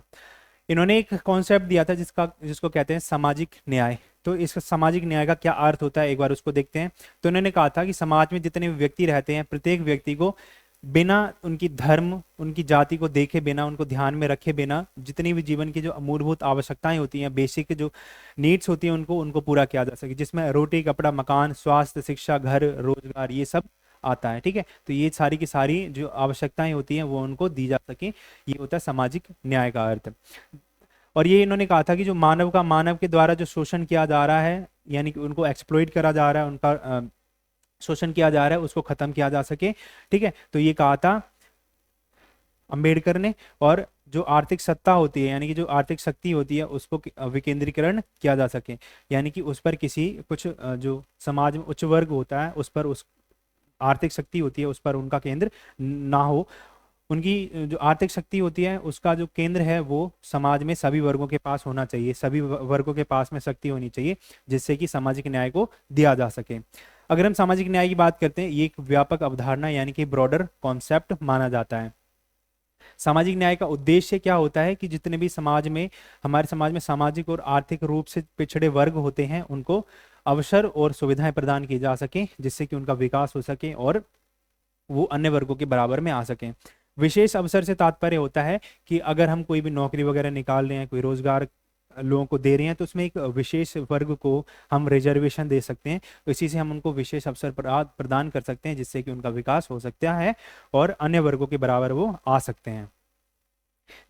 [SPEAKER 1] इन्होंने एक कॉन्सेप्ट दिया था जिसको कहते हैं सामाजिक न्याय। तो इस सामाजिक न्याय का क्या अर्थ होता है एक बार उसको देखते हैं। तो इन्होंने कहा था कि समाज में जितने भी व्यक्ति रहते हैं, प्रत्येक व्यक्ति को बिना उनकी धर्म, उनकी जाति को देखे बिना, उनको ध्यान में रखे बिना, जितनी भी जीवन की जो मूलभूत आवश्यकताएं होती हैं, बेसिक जो नीड्स होती हैं, उनको पूरा किया जा सके, जिसमें रोटी, कपड़ा, मकान, स्वास्थ्य, शिक्षा, घर, रोजगार, ये सब आता है, ठीक है। तो ये सारी की सारी जो आवश्यकताएं होती हैं वो उनको दी जा सके, ये होता है सामाजिक न्याय का अर्थ। और ये इन्होंने कहा था कि जो मानव के द्वारा जो शोषण किया जा रहा है, यानी कि उनको एक्सप्लॉइट करा जा रहा है, उनका शोषण किया जा रहा है, उसको खत्म किया जा सके, ठीक है। तो ये कहा था अंबेडकर ने। और जो आर्थिक सत्ता होती है, यानी कि जो आर्थिक शक्ति होती है, उसको विकेंद्रीकरण किया जा सके, यानी कि उस पर किसी कुछ जो समाज में उच्च वर्ग होता है उस पर, उस आर्थिक शक्ति होती है उस पर उनका केंद्र ना हो। उनकी जो आर्थिक शक्ति होती है उसका जो केंद्र है वो समाज में सभी वर्गों के पास होना चाहिए, सभी वर्गों के पास में शक्ति होनी चाहिए, जिससे कि सामाजिक न्याय को दिया जा सके। अगर हम सामाजिक न्याय की बात करते हैं, ये एक व्यापक अवधारणा यानी कि ब्रॉडर कॉन्सेप्ट माना जाता है। सामाजिक न्याय का उद्देश्य क्या होता है कि जितने भी हमारे समाज में सामाजिक और आर्थिक रूप से पिछड़े वर्ग होते हैं उनको अवसर और सुविधाएं प्रदान की जा सके, जिससे कि उनका विकास हो सके और वो अन्य वर्गों के बराबर में आ सकें। विशेष अवसर से तात्पर्य होता है कि अगर हम कोई भी नौकरी वगैरह निकाल रहे हैं, कोई रोजगार लोगों को दे रहे हैं तो उसमें एक विशेष वर्ग को हम रिजर्वेशन दे सकते हैं, तो इसी से हम उनको विशेष अवसर प्रदान कर सकते हैं जिससे कि उनका विकास हो सकता है और अन्य वर्गों के बराबर वो आ सकते हैं,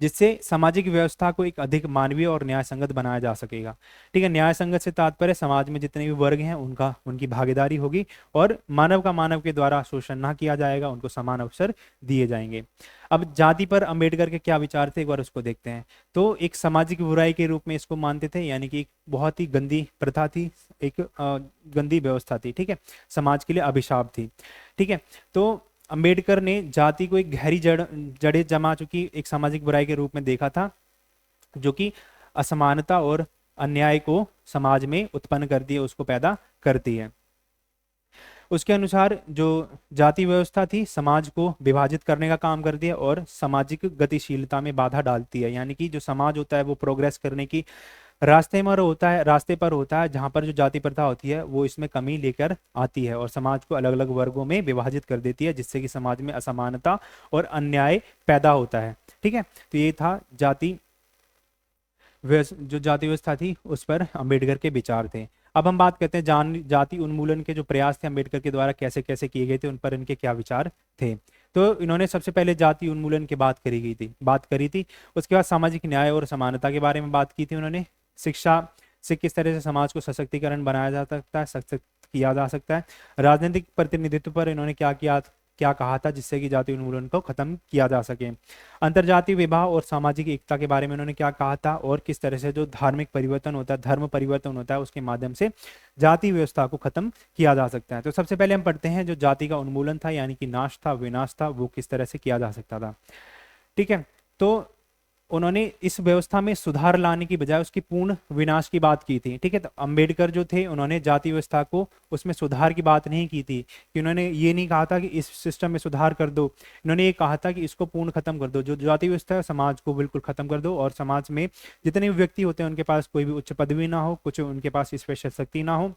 [SPEAKER 1] जिससे सामाजिक व्यवस्था को एक अधिक मानवीय और न्याय संगत बनाया जा सकेगा। ठीक है, न्याय संगत से तात्पर्य समाज में जितने भी वर्ग हैं उनकी भागीदारी होगी और मानव का मानव के द्वारा शोषण ना किया जाएगा, उनको समान अवसर दिए जाएंगे। अब जाति पर अंबेडकर के क्या विचार थे एक बार उसको देखते हैं। तो एक सामाजिक बुराई के रूप में इसको मानते थे, यानी कि एक बहुत ही गंदी प्रथा थी, एक गंदी व्यवस्था थी। ठीक है, समाज के लिए अभिशाप थी। ठीक है, तो अंबेडकर ने जाति को एक गहरी जड़ें जमा चुकी एक सामाजिक बुराई के रूप में देखा था, जो कि असमानता और अन्याय को समाज में उत्पन्न करती है, उसको पैदा करती है। उसके अनुसार जो जाति व्यवस्था थी समाज को विभाजित करने का काम करती है और सामाजिक गतिशीलता में बाधा डालती है, यानी कि जो समाज होता है वो प्रोग्रेस करने की रास्ते पर होता है, जहां पर जो जाति प्रथा होती है वो इसमें कमी लेकर आती है और समाज को अलग अलग वर्गों में विभाजित कर देती है, जिससे कि समाज में असमानता और अन्याय पैदा होता है। ठीक है, तो ये था जो जाति व्यवस्था थी उस पर अंबेडकर के विचार थे। अब हम बात करते हैं जाति उन्मूलन के जो प्रयास थे अंबेडकर के द्वारा कैसे कैसे किए गए थे, उन पर इनके क्या विचार थे। तो इन्होंने सबसे पहले जाति उन्मूलन की बात करी थी। उसके बाद सामाजिक न्याय और समानता के बारे में बात की थी उन्होंने। शिक्षा से किस तरह से समाज को सशक्तिकरण बनाया जा सकता है, सशक्त किया जा सकता है। राजनीतिक प्रतिनिधित्व पर इन्होंने क्या कहा था जिससे कि जाति उन्मूलन को खत्म किया जा सके। अंतर्जातीय विवाह और सामाजिक एकता के बारे में उन्होंने क्या कहा था और किस तरह से जो धार्मिक परिवर्तन होता है, धर्म परिवर्तन होता है, उसके माध्यम से जाति व्यवस्था को खत्म किया जा सकता है। तो सबसे पहले हम पढ़ते हैं जो जाति का उन्मूलन था, यानी कि नाश था, विनाश था, वो किस तरह से किया जा सकता था। ठीक है, तो उन्होंने इस व्यवस्था में सुधार लाने की बजाय उसकी पूर्ण विनाश की बात की थी। ठीक है, तो अंबेडकर जो थे उन्होंने जाति व्यवस्था को उसमें सुधार की बात नहीं की थी, कि उन्होंने ये नहीं कहा था कि इस सिस्टम में सुधार कर दो, इन्होंने ये कहा था कि इसको पूर्ण खत्म कर दो, जो जाति व्यवस्था है समाज को बिल्कुल खत्म कर दो और समाज में जितने भी व्यक्ति होते हैं उनके पास कोई भी उच्च पदवी ना हो, कुछ उनके पास स्पेशल शक्ति ना हो,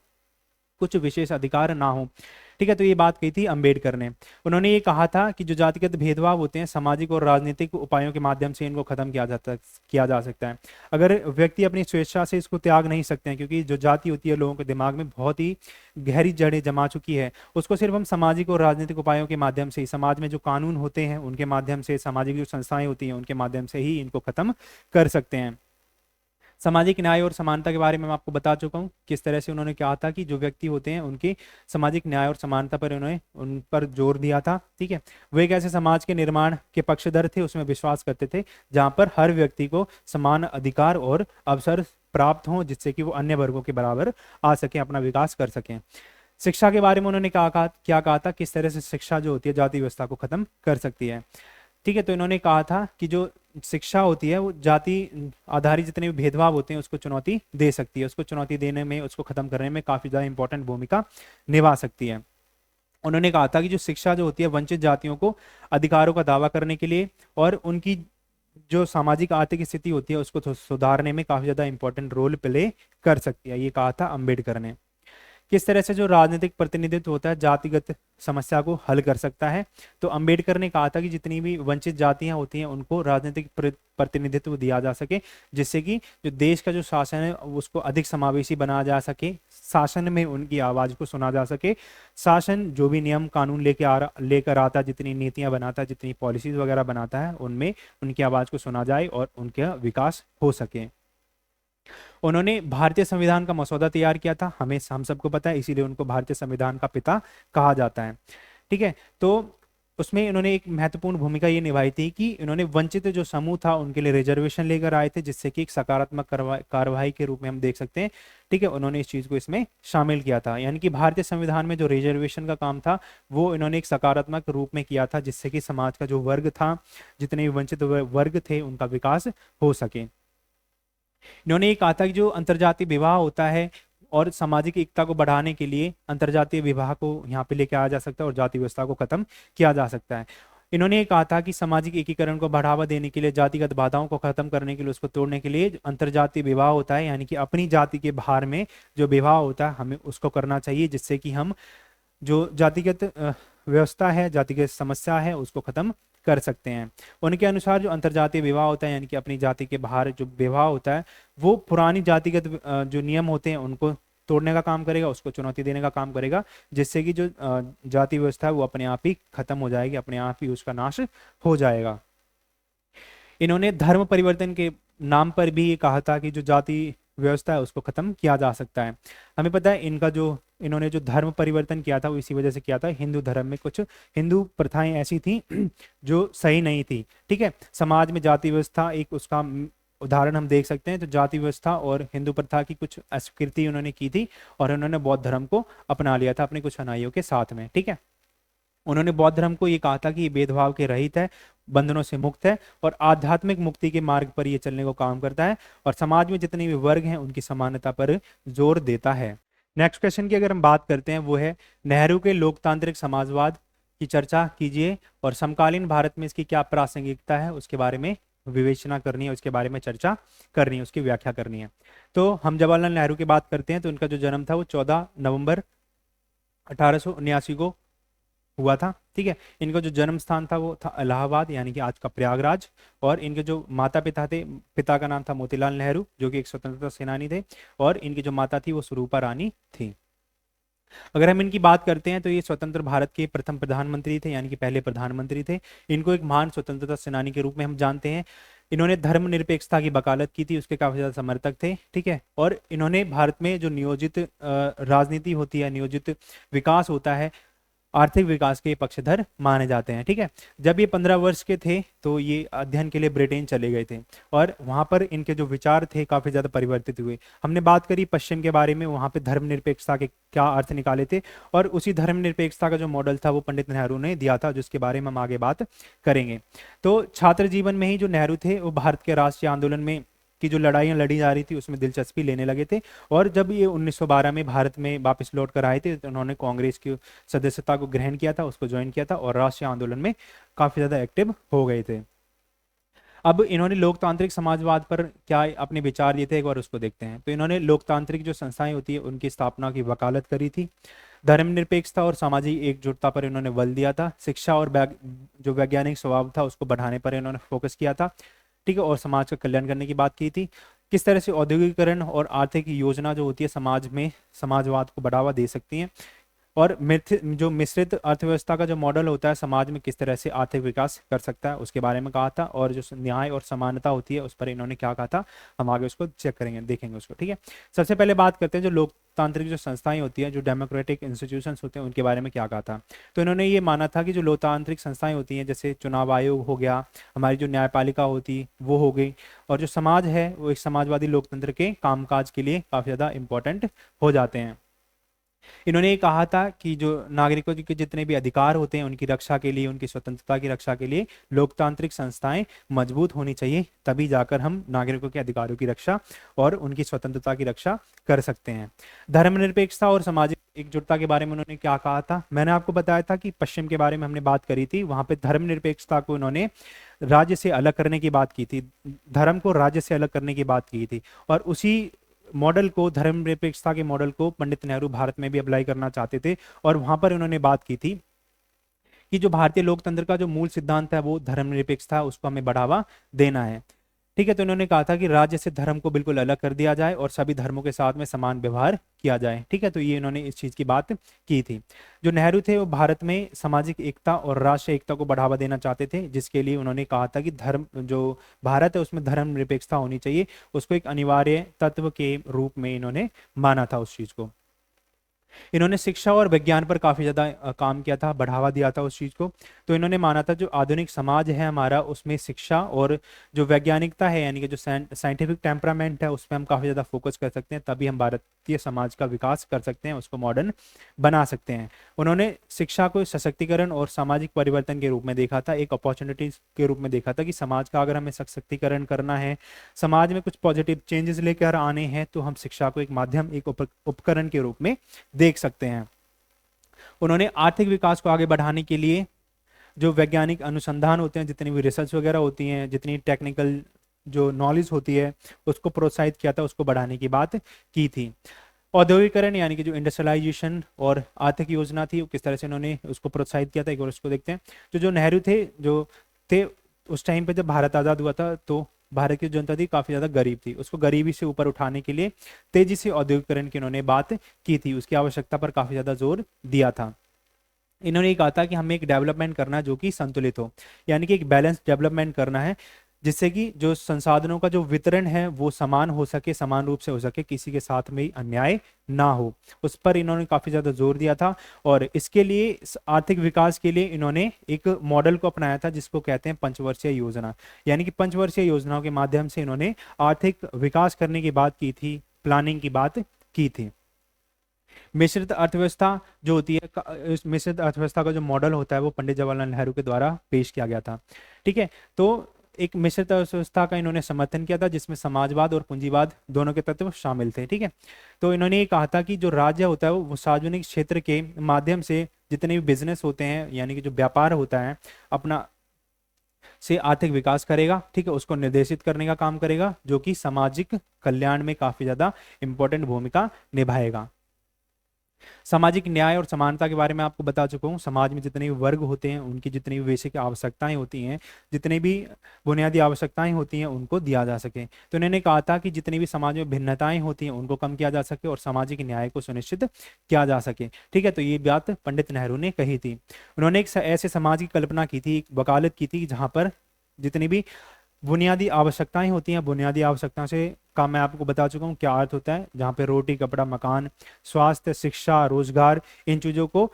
[SPEAKER 1] कुछ विशेष अधिकार ना हो। ठीक है, तो ये बात कही थी अंबेडकर ने। उन्होंने ये कहा था कि जो जातिगत भेदभाव होते हैं सामाजिक और राजनीतिक उपायों के माध्यम से इनको खत्म किया जा सकता है। अगर व्यक्ति अपनी स्वेच्छा से इसको त्याग नहीं सकते हैं, क्योंकि जो जाति होती है लोगों के दिमाग में बहुत ही गहरी जड़ें जमा चुकी है, उसको सिर्फ हम सामाजिक और राजनीतिक उपायों के माध्यम से ही, समाज में जो कानून होते हैं उनके माध्यम से, सामाजिक जो संस्थाएं होती हैं उनके माध्यम से ही इनको खत्म कर सकते हैं। सामाजिक न्याय और समानता के बारे में मैं आपको बता चुका हूँ किस तरह से उन्होंने कहा था कि जो व्यक्ति होते हैं उनकी सामाजिक न्याय और समानता पर उन्होंने उन पर जोर दिया था। ठीक है, वे एक ऐसे समाज के निर्माण के पक्षधर थे, उसमें विश्वास करते थे जहां पर हर व्यक्ति को समान अधिकार और अवसर प्राप्त हों, जिससे कि वो अन्य वर्गों के बराबर आ सके, अपना विकास कर सकें। शिक्षा के बारे में उन्होंने क्या कहा था, किस तरह से शिक्षा जो होती है जाति व्यवस्था को खत्म कर सकती है। ठीक है, तो इन्होंने कहा था कि जो शिक्षा होती है वो जाति आधारित जितने भी भेदभाव होते हैं उसको चुनौती दे सकती है, उसको चुनौती देने में, उसको खत्म करने में काफी ज्यादा इंपॉर्टेंट भूमिका निभा सकती है। उन्होंने कहा था कि जो शिक्षा जो होती है वंचित जातियों को अधिकारों का दावा करने के लिए और उनकी जो सामाजिक आर्थिक स्थिति होती है उसको सुधारने में काफी ज्यादा इंपॉर्टेंट रोल प्ले कर सकती है, ये कहा था अंबेडकर ने। किस तरह से जो राजनीतिक प्रतिनिधित्व होता है जातिगत समस्या को हल कर सकता है, तो अंबेडकर ने कहा था कि जितनी भी वंचित जातियां होती हैं उनको राजनीतिक प्रतिनिधित्व दिया जा सके, जिससे कि जो देश का जो शासन है उसको अधिक समावेशी बनाया जा सके, शासन में उनकी आवाज को सुना जा सके, शासन जो भी नियम कानून लेकर आता, जितनी नीतियां बनाता है, जितनी पॉलिसीज वगैरह बनाता है, उनमें उनकी आवाज को सुना जाए और उनका विकास हो सके। उन्होंने भारतीय संविधान का मसौदा तैयार किया था, हम सबको पता है, इसीलिए उनको भारतीय संविधान का पिता कहा जाता है। ठीक है, तो उसमें इन्होंने एक महत्वपूर्ण भूमिका ये निभाई थी कि इन्होंने वंचित जो समूह था उनके लिए रिजर्वेशन लेकर आए थे, जिससे कि एक सकारात्मक कार्रवाई के रूप में हम देख सकते हैं। ठीक है, उन्होंने इस चीज को इसमें शामिल किया था, यानी कि भारतीय संविधान में जो रिजर्वेशन का काम था वो इन्होंने एक सकारात्मक रूप में किया था, जिससे कि समाज का जो वर्ग था, जितने भी वंचित वर्ग थे, उनका विकास हो सके। इन्होंने ये कहा था कि जो अंतर्जातीय विवाह होता है और सामाजिक एकता को बढ़ाने के लिए अंतर्जातीय विवाह को यहाँ पे लेके आया जा सकता है और जाति व्यवस्था को खत्म किया जा सकता है। इन्होंने ये कहा था कि सामाजिक एकीकरण को बढ़ावा देने के लिए, जातिगत बाधाओं को खत्म करने के लिए, उसको तोड़ने के लिए अंतर्जातीय विवाह होता है, यानी कि अपनी जाति के बाहर में जो विवाह होता है हमें उसको करना चाहिए, जिससे कि हम जो जातिगत व्यवस्था है, जातिगत समस्या है, उसको खत्म कर सकते हैं। उनके अनुसार जो अंतर्जातीय विवाह होता है, यानी कि अपनी जाति के बाहर जो विवाह होता है, वो पुरानी जातिगत जो नियम होते हैं उनको तोड़ने का काम करेगा, उसको चुनौती देने का काम करेगा, जिससे कि जो जाति व्यवस्था है वो अपने आप ही खत्म हो जाएगी, अपने आप ही उसका नाश हो जाएगा। इन्होंने धर्म परिवर्तन के नाम पर भी ये कहा था कि जो जाति व्यवस्था है उसको खत्म किया जा सकता है। हमें पता है इनका जो इन्होंने जो धर्म परिवर्तन किया था वो इसी वजह से किया था, हिंदू धर्म में कुछ हिंदू प्रथाएं ऐसी थी जो सही नहीं थी। ठीक है, समाज में जाति व्यवस्था एक उसका उदाहरण हम देख सकते हैं। तो जाति व्यवस्था और हिंदू प्रथा की कुछ अस्वीकृति उन्होंने की थी और उन्होंने बौद्ध धर्म को अपना लिया था अपने कुछ अनुयायियों के साथ में। ठीक है, उन्होंने बौद्ध धर्म को ये कहा था कि ये भेदभाव के रहित है, बंधनों से मुक्त है और आध्यात्मिक मुक्ति के मार्ग पर ये चलने को काम करता है और समाज में जितने भी वर्ग हैं उनकी समानता पर जोर देता है। नेक्स्ट क्वेश्चन की अगर हम बात करते हैं वो है, नेहरू के लोकतांत्रिक समाजवाद की चर्चा कीजिए और समकालीन भारत में इसकी क्या प्रासंगिकता है उसके बारे में विवेचना करनी है, उसके बारे में चर्चा करनी है, उसकी व्याख्या करनी है। तो हम जवाहरलाल नेहरू की बात करते हैं तो उनका जो जन्म था वो 14 नवंबर 1879 को हुआ था। ठीक है, इनका जो जन्म स्थान था वो था इलाहाबाद, यानी कि आज का प्रयागराज। और इनके जो माता पिता थे, पिता का नाम था मोतीलाल नेहरू जो कि एक स्वतंत्रता सेनानी थे और इनकी जो माता थी वो स्वरूपा रानी थी। अगर हम इनकी बात करते हैं तो ये स्वतंत्र भारत के प्रथम प्रधानमंत्री थे, यानी कि पहले प्रधानमंत्री थे। इनको एक महान स्वतंत्रता सेनानी के रूप में हम जानते हैं। इन्होंने धर्मनिरपेक्षता की वकालत की थी, उसके काफी ज्यादा समर्थक थे। ठीक है, और इन्होंने भारत में जो नियोजित राजनीति होती है, नियोजित विकास होता है, आर्थिक विकास के पक्षधर माने जाते हैं। ठीक है, जब ये 15 वर्ष के थे तो ये अध्ययन के लिए ब्रिटेन चले गए थे और वहां पर इनके जो विचार थे काफी ज्यादा परिवर्तित हुए। हमने बात करी पश्चिम के बारे में, वहां पे धर्मनिरपेक्षता के क्या अर्थ निकाले थे और उसी धर्मनिरपेक्षता का जो मॉडल था वो पंडित नेहरू ने दिया था, जिसके बारे में हम आगे बात करेंगे। तो छात्र जीवन में ही जो नेहरू थे वो भारत के राष्ट्रीय आंदोलन में की जो लड़ाइयाँ लड़ी जा रही थी उसमें दिलचस्पी लेने लगे थे और जब ये 1912 में भारत में वापस लौट कर आए थे तो उन्होंने कांग्रेस की सदस्यता को ग्रहण किया था, उसको ज्वाइन किया था और राष्ट्रीय आंदोलन में काफी ज्यादा एक्टिव हो गए थे। अब इन्होंने लोकतांत्रिक समाजवाद पर क्या अपने विचार दिए थे, एक बार उसको देखते हैं। तो इन्होंने लोकतांत्रिक जो संस्थाएं होती है उनकी स्थापना की वकालत करी थी। धर्मनिरपेक्षता और सामाजिक एकजुटता पर इन्होंने बल दिया था। शिक्षा और जो वैज्ञानिक स्वभाव था उसको बढ़ाने पर इन्होंने फोकस किया था। ठीक है, और समाज का कल्याण करने की बात की थी। किस तरह से औद्योगिकरण और आर्थिक योजना जो होती है समाज में समाजवाद को बढ़ावा दे सकती है और जो मिश्रित अर्थव्यवस्था का जो मॉडल होता है समाज में किस तरह से आर्थिक विकास कर सकता है उसके बारे में कहा था। और जो न्याय और समानता होती है उस पर इन्होंने क्या कहा था, हम आगे उसको चेक करेंगे, देखेंगे उसको। ठीक है, सबसे पहले बात करते हैं जो लोकतांत्रिक जो संस्थाएं होती हैं, जो डेमोक्रेटिक इंस्टीट्यूशंस होते हैं, उनके बारे में क्या कहा था। तो इन्होंने ये माना था कि जो लोकतांत्रिक संस्थाएं होती हैं जैसे चुनाव आयोग हो गया, हमारी जो न्यायपालिका होती वो हो गई, और जो समाज है वो एक समाजवादी लोकतंत्र के कामकाज के लिए काफी ज्यादा इंपॉर्टेंट हो जाते हैं। इन्होंने ये कहा था कि जो नागरिकों के जितने भी अधिकार होते हैं उनकी रक्षा के लिए, उनकी स्वतंत्रता की रक्षा के लिए लोकतांत्रिक संस्थाएं मजबूत होनी चाहिए, तभी जाकर हम नागरिकों के अधिकारों की रक्षा और उनकी स्वतंत्रता की रक्षा कर सकते हैं। धर्मनिरपेक्षता और सामाजिक एकजुटता के बारे में उन्होंने क्या कहा था, मैंने आपको बताया था कि पश्चिम के बारे में हमने बात करी थी, वहां पे धर्मनिरपेक्षता को इन्होंने राज्य से अलग करने की बात की थी, धर्म को राज्य से अलग करने की बात की थी। और उसी मॉडल को, धर्मनिरपेक्षता के मॉडल को पंडित नेहरू भारत में भी अप्लाई करना चाहते थे और वहां पर उन्होंने बात की थी कि जो भारतीय लोकतंत्र का जो मूल सिद्धांत है वो धर्मनिरपेक्षता, उसको हमें बढ़ावा देना है। ठीक है, तो उन्होंने कहा था कि राज्य से धर्म को बिल्कुल अलग कर दिया जाए और सभी धर्मों के साथ में समान व्यवहार किया जाए। ठीक है, तो ये इन्होंने इस चीज की बात की थी। जो नेहरू थे वो भारत में सामाजिक एकता और राष्ट्रीय एकता को बढ़ावा देना चाहते थे, जिसके लिए उन्होंने कहा था कि धर्म, जो भारत है उसमें धर्मनिरपेक्षता होनी चाहिए, उसको एक अनिवार्य तत्व के रूप में इन्होंने माना था उस चीज को। इन्होंने शिक्षा और विज्ञान पर काफी ज्यादा काम किया था, बढ़ावा दिया था उस चीज को। तो इन्होंने माना था जो आधुनिक समाज है हमारा उसमें शिक्षा और जो वैज्ञानिकता है, यानी कि जो साइंटिफिक टेम्परामेंट है, उस पर हम काफी ज्यादा फोकस कर सकते हैं, तभी हम भारतीय समाज का विकास कर सकते हैं, उसको मॉडर्न बना सकते हैं। उन्होंने शिक्षा को सशक्तिकरण और सामाजिक परिवर्तन के रूप में देखा था, एक अपॉर्चुनिटी के रूप में देखा था कि समाज का अगर हमें सशक्तिकरण करना है, समाज में कुछ पॉजिटिव चेंजेस लेकर आने हैं, तो हम शिक्षा को एक माध्यम, एक उपकरण के रूप में देख सकते हैं। उन्होंने आर्थिक विकास को आगे बढ़ाने के लिए जो वैज्ञानिक अनुसंधान होते हैं, जितनी भी रिसर्च वगैरह होती हैं, जितनी टेक्निकल जो नॉलेज होती है उसको प्रोत्साहित किया था, उसको बढ़ाने की बात की थी। औद्योगिकरण यानी कि जो इंडस्ट्रियलाइजेशन और आर्थिक योजना थी वो किस तरह से उन्होंने उसको प्रोत्साहित किया था, एक बार उसको देखते हैं। जो नेहरू थे जो थे। उस टाइम पे जब भारत आज़ाद हुआ था तो भारत की जो जनता थी काफ़ी ज़्यादा गरीब थी, उसको गरीबी से ऊपर उठाने के लिए तेजी से औद्योगिकरण की इन्होंने बात की थी, उसकी आवश्यकता पर काफ़ी ज़्यादा जोर दिया था। इन्होंने ये कहा था कि हमें एक डेवलपमेंट करना है जो कि संतुलित हो, यानी कि एक बैलेंस डेवलपमेंट करना है, जिससे कि जो संसाधनों का जो वितरण है वो समान हो सके, समान रूप से हो सके, किसी के साथ में अन्याय ना हो, उस पर इन्होंने काफी ज्यादा जोर दिया था। और इसके लिए, इस आर्थिक विकास के लिए इन्होंने एक मॉडल को अपनाया था जिसको कहते हैं पंचवर्षीय योजना, यानी कि पंचवर्षीय योजनाओं के माध्यम से इन्होंने आर्थिक विकास करने की बात की थी, प्लानिंग की बात की थी। मिश्रित अर्थव्यवस्था जो होती है, इस मिश्रित अर्थव्यवस्था का जो मॉडल होता है वो पंडित जवाहरलाल नेहरू के द्वारा पेश किया गया था। ठीक है, तो एक मिश्रित अर्थव्यवस्था का इन्होंने समर्थन किया था जिसमें समाजवाद और पूंजीवाद दोनों के तत्व शामिल थे। ठीक है, तो इन्होंने ये कहा था कि जो राज्य होता है वो सार्वजनिक क्षेत्र के माध्यम से जितने भी बिजनेस होते हैं, यानी कि जो व्यापार होता है, अपना से आर्थिक विकास करेगा। ठीक है, उसको निर्देशित करने का काम करेगा, जो कि सामाजिक कल्याण में काफी ज्यादा इंपॉर्टेंट भूमिका निभाएगा। सामाजिक न्याय और समानता के बारे में आपको बता चुका हूँ। समाज में जितने भी वर्ग होते हैं उनकी जितनी भी बेसिक आवश्यकताएं होती हैं, जितनी भी बुनियादी आवश्यकताएं होती हैं उनको दिया जा सके। तो इन्होंने कहा था कि जितनी भी समाज में भिन्नताएं होती हैं उनको कम किया जा सके और सामाजिक न्याय को सुनिश्चित किया जा सके। ठीक है, तो ये बात पंडित नेहरू ने कही थी। उन्होंने एक ऐसे समाज की कल्पना की थी, एक वकालत की थी, जहां पर जितनी भी बुनियादी आवश्यकताएं होती हैं, बुनियादी आवश्यकताओं से का मैं आपको बता चुका हूँ क्या अर्थ होता है, जहाँ पे रोटी, कपड़ा, मकान, स्वास्थ्य, शिक्षा, रोजगार, इन चीजों को,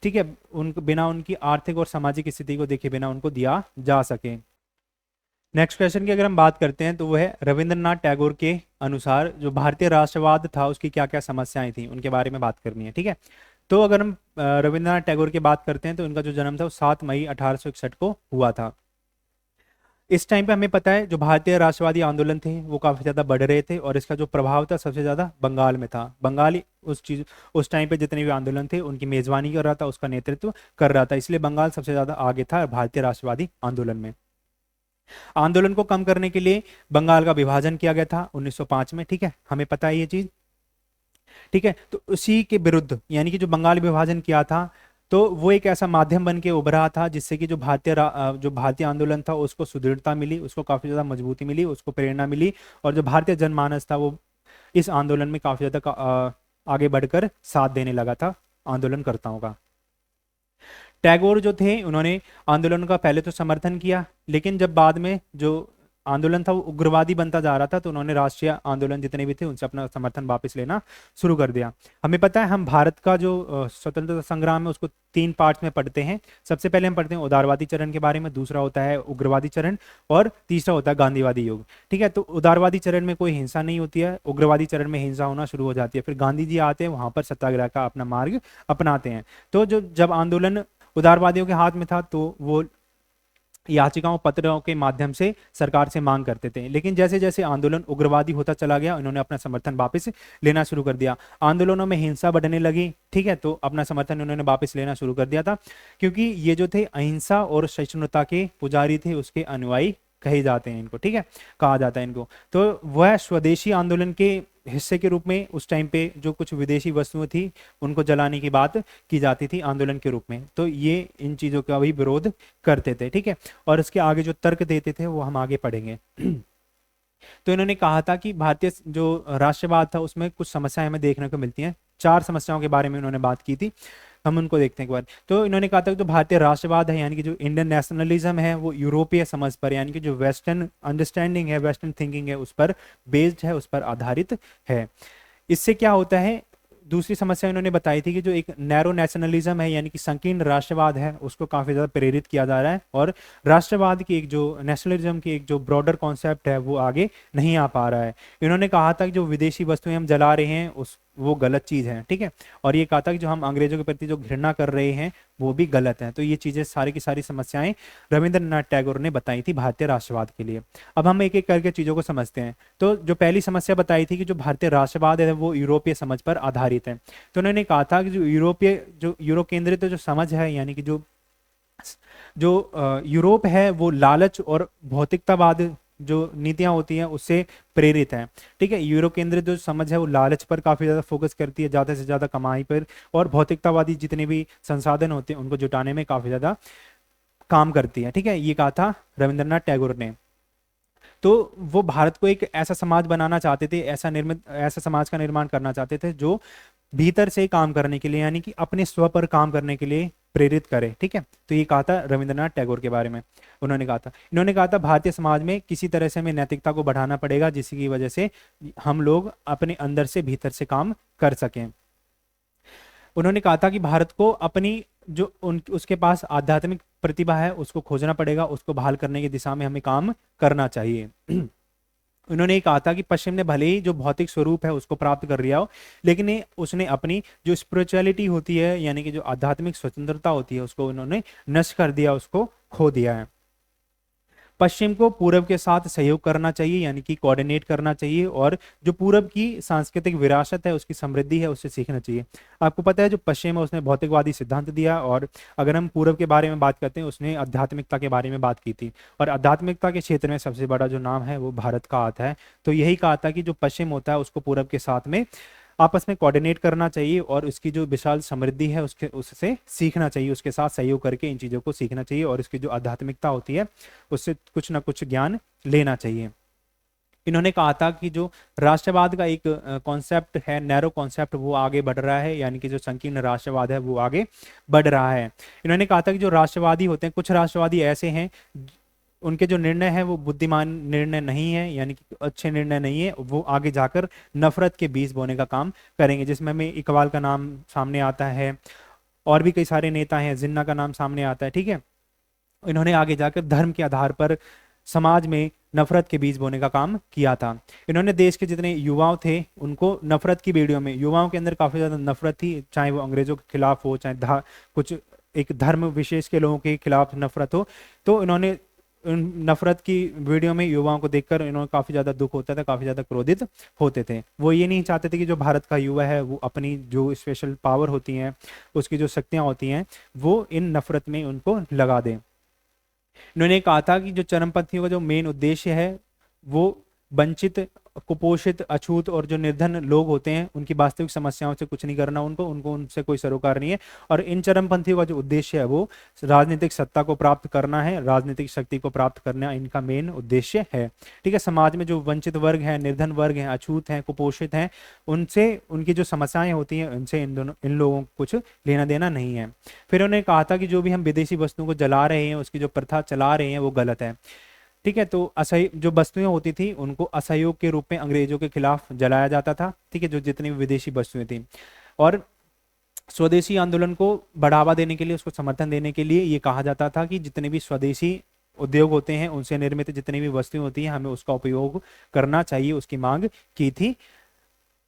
[SPEAKER 1] ठीक है, उनको बिना उनकी आर्थिक और सामाजिक स्थिति को देखे बिना उनको दिया जा सके। नेक्स्ट क्वेश्चन की अगर हम बात करते हैं तो वो है रविंद्रनाथ टैगोर के अनुसार जो भारतीय राष्ट्रवाद था उसकी क्या क्या समस्याएं थी, उनके बारे में बात करनी है। ठीक है, तो अगर हम रविंद्रनाथ टैगोर की बात करते हैं तो इनका जो जन्म था वो 7 मई 1861 को हुआ था। इस टाइम पे हमें पता है जो भारतीय राष्ट्रवादी आंदोलन थे वो काफी ज्यादा बढ़ रहे थे और इसका जो प्रभाव था सबसे ज्यादा बंगाल में था। बंगाली उस टाइम पे जितने भी आंदोलन थे उनकी मेजबानी कर रहा था, उसका नेतृत्व कर रहा था, इसलिए बंगाल सबसे ज्यादा आगे था भारतीय राष्ट्रवादी आंदोलन में। आंदोलन को कम करने के लिए बंगाल का विभाजन किया गया था 1905 में। ठीक है, हमें पता है ये चीज। ठीक है, तो उसी के विरुद्ध, यानी कि जो बंगाल विभाजन किया था, तो वो एक ऐसा माध्यम बन के उभरा था जिससे कि जो भारतीय आंदोलन था उसको सुदृढ़ता मिली, उसको काफी ज्यादा मजबूती मिली, उसको प्रेरणा मिली, और जो भारतीय जनमानस था वो इस आंदोलन में काफी ज्यादा आगे बढ़कर साथ देने लगा था आंदोलनकर्ताओं का। टैगोर जो थे उन्होंने आंदोलन का पहले तो समर्थन किया, लेकिन जब बाद में जो आंदोलन था वो उग्रवादी बनता जा रहा था तो उन्होंने राष्ट्रीय आंदोलन जितने भी थे उनसे अपना समर्थन वापस लेना शुरू कर दिया। हमें पता है हम भारत का जो स्वतंत्रता संग्राम है उसको 3 पार्ट्स में पढ़ते हैं। सबसे पहले हम पढ़ते हैं उदारवादी चरण के बारे में, दूसरा होता है उग्रवादी चरण, और तीसरा होता है गांधीवादी युग। ठीक है, तो उदारवादी चरण में कोई हिंसा नहीं होती है, उग्रवादी चरण में हिंसा होना शुरू हो जाती है। फिर गांधी जी आते हैं, वहां पर सत्याग्रह का अपना मार्ग अपनाते हैं। तो जब आंदोलन उदारवादियों के हाथ में था तो वो याचिकाओं पत्रों के माध्यम से सरकार से मांग करते थे, लेकिन जैसे जैसे आंदोलन उग्रवादी होता चला गया उन्होंने अपना समर्थन वापस लेना शुरू कर दिया। आंदोलनों में हिंसा बढ़ने लगी, ठीक है, तो अपना समर्थन उन्होंने वापस लेना शुरू कर दिया था, क्योंकि ये जो थे अहिंसा और सहिष्णुता के पुजारी थे, उसके अनुयायी कहे जाते हैं इनको। ठीक है, कहा जाता है इनको। तो वह स्वदेशी आंदोलन के हिस्से के रूप में उस टाइम पे जो कुछ विदेशी वस्तुएं थी उनको जलाने की बात की जाती थी आंदोलन के रूप में, तो ये इन चीजों का भी विरोध करते थे। ठीक है, और इसके आगे जो तर्क देते थे वो हम आगे पढ़ेंगे। तो इन्होंने कहा था कि भारतीय जो राष्ट्रवाद था उसमें कुछ समस्याएं हमें देखने को मिलती हैं। 4 समस्याओं के बारे में उन्होंने बात की थी, हम उनको देखते हैं एक बार। तो इन्होंने कहा था कि जो भारतीय राष्ट्रवाद है, यानी कि जो इंडियन नेशनलिज्म है, वो यूरोपीय समझ पर, यानी कि जो वेस्टर्न अंडरस्टैंडिंग है, वेस्टर्न थिंकिंग है, उस पर बेस्ड है, उस पर आधारित है। इससे क्या होता है, दूसरी समस्या इन्होंने बताई थी कि जो एक नैरो नेशनलिज्म है, यानी कि संकीर्ण राष्ट्रवाद है, उसको काफी ज्यादा प्रेरित किया जा रहा है, और राष्ट्रवाद की एक जो नेशनलिज्म की एक जो ब्रॉडर कॉन्सेप्ट है वो आगे नहीं आ पा रहा है। इन्होंने कहा था कि जो विदेशी वस्तुएं हम जला रहे हैं वो गलत चीज है। ठीक है, और ये कहा था कि जो हम अंग्रेजों के प्रति जो घृणा कर रहे हैं वो भी गलत है। तो ये चीजें सारी की सारी समस्याएं रविंद्रनाथ टैगोर ने बताई थी भारतीय राष्ट्रवाद के लिए। अब हम एक एक करके चीजों को समझते हैं। तो जो पहली समस्या बताई थी कि जो भारतीय राष्ट्रवाद है वो यूरोपीय समझ पर आधारित है, तो उन्होंने कहा था कि जो यूरो केंद्रित जो समझ है, यानी कि जो यूरोप है वो लालच और भौतिकतावाद जो नीतियां होती हैं उससे प्रेरित है। ठीक है, यूरो केंद्रित जो समझ है वो लालच पर काफी ज्यादा फोकस करती है, ज्यादा से ज्यादा कमाई पर, और भौतिकतावादी जितने भी संसाधन होते हैं उनको जुटाने में काफी ज्यादा काम करती है। ठीक है, ये कहा था रविंद्रनाथ टैगोर ने। तो वो भारत को एक ऐसा समाज बनाना चाहते थे, ऐसा समाज का निर्माण करना चाहते थे जो भीतर से काम करने के लिए, यानी कि अपने स्व पर काम करने के लिए प्रेरित करे। ठीक है, तो ये कहा था रविंद्रनाथ टैगोर के बारे में। इन्होंने कहा था भारतीय समाज में किसी तरह से हमें नैतिकता को बढ़ाना पड़ेगा, जिसकी वजह से हम लोग अपने अंदर से भीतर से काम कर सकें। उन्होंने कहा था कि भारत को अपनी जो उसके पास आध्यात्मिक प्रतिभा है उसको खोजना पड़ेगा, उसको बहाल करने की दिशा में हमें काम करना चाहिए। उन्होंने ये कहा था कि पश्चिम ने भले ही जो भौतिक स्वरूप है उसको प्राप्त कर लिया हो, लेकिन उसने अपनी जो स्पिरिचुअलिटी होती है, यानी कि जो आध्यात्मिक स्वतंत्रता होती है, उसको उन्होंने नष्ट कर दिया, उसको खो दिया है। पश्चिम को पूरब के साथ सहयोग करना चाहिए, यानी कि कोऑर्डिनेट करना चाहिए, और जो पूरब की सांस्कृतिक विरासत है, उसकी समृद्धि है, उससे सीखना चाहिए। आपको पता है जो पश्चिम है उसने भौतिकवादी सिद्धांत दिया, और अगर हम पूरब के बारे में बात करते हैं उसने आध्यात्मिकता के बारे में बात की थी, और आध्यात्मिकता के क्षेत्र में सबसे बड़ा जो नाम है वो भारत का आता है। तो यही कहा था कि जो पश्चिम होता है उसको पूरब के साथ में आपस में कोऑर्डिनेट करना चाहिए, और उसकी जो विशाल समृद्धि है उससे सीखना चाहिए, उसके साथ सहयोग करके इन चीज़ों को सीखना चाहिए, और इसकी जो आध्यात्मिकता होती है उससे कुछ ना कुछ ज्ञान लेना चाहिए। इन्होंने कहा था कि जो राष्ट्रवाद का एक कॉन्सेप्ट है, नैरो कॉन्सेप्ट, वो आगे बढ़ रहा है, यानी कि जो संकीर्ण राष्ट्रवाद है वो आगे बढ़ रहा है। इन्होंने कहा था कि जो राष्ट्रवादी होते हैं, कुछ राष्ट्रवादी ऐसे हैं उनके जो निर्णय है वो बुद्धिमान निर्णय नहीं है, यानी कि अच्छे निर्णय नहीं है, वो आगे जाकर नफरत के बीज बोने का काम करेंगे, जिसमें हमें इकबाल का नाम सामने आता है, और भी कई सारे नेता हैं, जिन्ना का नाम सामने आता है। ठीक है, इन्होंने आगे जाकर धर्म के आधार पर समाज में नफरत के बीज बोने का काम किया था। इन्होंने देश के जितने युवाओं थे उनको नफरत की बेड़ियों में, युवाओं के अंदर काफी ज्यादा नफरत थी, चाहे वो अंग्रेजों के खिलाफ हो, चाहे कुछ एक धर्म विशेष के लोगों के खिलाफ नफरत हो, तो इन्होंने उन नफरत की वीडियो में युवाओं को देखकर इन्होंने काफी ज्यादा दुख होता था, काफी ज्यादा क्रोधित होते थे। वो ये नहीं चाहते थे कि जो भारत का युवा है वो अपनी जो स्पेशल पावर होती हैं, उसकी जो शक्तियां होती हैं, वो इन नफरत में उनको लगा दें। इन्होंने कहा था कि जो चरमपंथियों का जो मेन उद्देश्य है वो वंचित, कुपोषित, अछूत और जो निर्धन लोग होते हैं उनकी वास्तविक समस्याओं से कुछ नहीं करना, उनको उनको उनसे कोई सरोकार नहीं है, और इन चरमपंथियों का जो उद्देश्य है वो राजनीतिक सत्ता को प्राप्त करना है, राजनीतिक शक्ति को प्राप्त करना इनका मेन उद्देश्य है। ठीक है, समाज में जो वंचित वर्ग है, निर्धन वर्ग है, अछूत है, कुपोषित है, उनसे उनकी जो समस्याएं होती हैं उनसे इन लोगों को कुछ लेना देना नहीं है। फिर उन्होंने कहा था कि जो भी हम विदेशी वस्तुओं को जला रहे हैं, उसकी जो प्रथा चला रहे हैं वो गलत है। ठीक है, तो असह जो वस्तुएं होती थी उनको असहयोग के रूप में अंग्रेजों के खिलाफ जलाया जाता था। ठीक है, जो जितनी भी विदेशी वस्तुएं थी, और स्वदेशी आंदोलन को बढ़ावा देने के लिए, उसको समर्थन देने के लिए ये कहा जाता था कि जितने भी स्वदेशी उद्योग होते हैं उनसे निर्मित जितनी भी वस्तुएं होती हैं हमें उसका उपयोग करना चाहिए, उसकी मांग की थी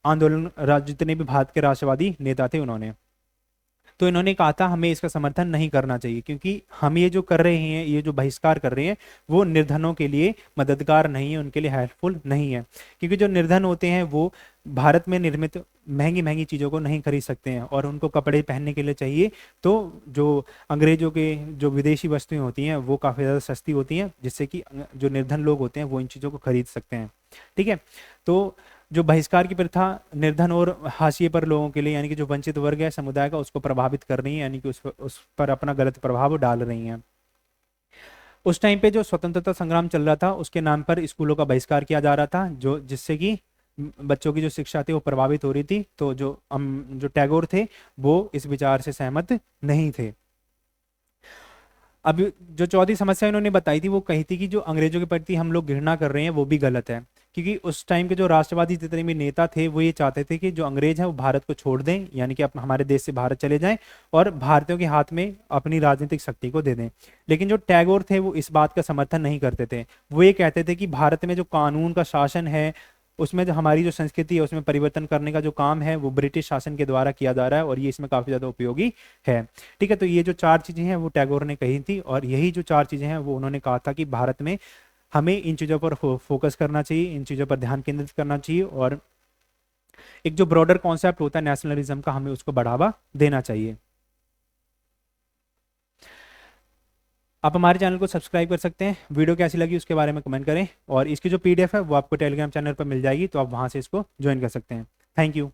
[SPEAKER 1] आंदोलन जितने भी भारत के राष्ट्रवादी नेता थे उन्होंने। तो इन्होंने कहा था हमें इसका समर्थन नहीं करना चाहिए, क्योंकि हम ये जो कर रहे हैं, ये जो बहिष्कार कर रहे हैं, वो निर्धनों के लिए मददगार नहीं है, उनके लिए हेल्पफुल नहीं है, क्योंकि जो निर्धन होते हैं वो भारत में निर्मित महंगी महंगी चीज़ों को नहीं खरीद सकते हैं, और उनको कपड़े पहनने के लिए चाहिए, तो जो अंग्रेजों के जो विदेशी वस्तुएं होती हैं वो काफ़ी ज़्यादा सस्ती होती हैं, जिससे कि जो निर्धन लोग होते हैं वो इन चीज़ों को खरीद सकते हैं। ठीक है, तो जो बहिष्कार की प्रथा निर्धन और हाशिए पर लोगों के लिए, यानी कि जो वंचित वर्ग है समुदाय का, उसको प्रभावित कर रही है, यानी कि उस पर अपना गलत प्रभाव डाल रही हैं। उस टाइम पे जो स्वतंत्रता संग्राम चल रहा था उसके नाम पर स्कूलों का बहिष्कार किया जा रहा था, जो जिससे कि बच्चों की जो शिक्षा थी वो प्रभावित हो रही थी। तो जो टैगोर थे वो इस विचार से सहमत नहीं थे। अब जो चौथी समस्या इन्होंने बताई थी वो कही थी कि जो अंग्रेजों के प्रति हम लोग घृणा कर रहे हैं वो भी गलत है, क्योंकि उस टाइम के जो राष्ट्रवादी जितने भी नेता थे वो ये चाहते थे कि जो अंग्रेज हैं वो भारत को छोड़ दें, यानी कि हमारे देश से भारत चले जाएं और भारतीयों के हाथ में अपनी राजनीतिक शक्ति को दे दें। लेकिन जो टैगोर थे वो इस बात का समर्थन नहीं करते थे। वो ये कहते थे कि भारत में जो कानून का शासन है, उसमें जो हमारी जो संस्कृति है उसमें परिवर्तन करने का जो काम है वो ब्रिटिश शासन के द्वारा किया जा रहा है, और ये इसमें काफी ज्यादा उपयोगी है। ठीक है, तो ये जो चार चीजें हैं वो टैगोर ने कही थी, और यही जो चार चीजें हैं वो उन्होंने कहा था कि भारत में हमें इन चीज़ों पर फोकस करना चाहिए, इन चीज़ों पर ध्यान केंद्रित करना चाहिए, और एक जो ब्रॉडर कॉन्सेप्ट होता है नेशनलिज्म का, हमें उसको बढ़ावा देना चाहिए। आप हमारे चैनल को सब्सक्राइब कर सकते हैं, वीडियो कैसी लगी उसके बारे में कमेंट करें, और इसकी जो PDF है वो आपको टेलीग्राम चैनल पर मिल जाएगी, तो आप वहां से इसको ज्वाइन कर सकते हैं। Thank you.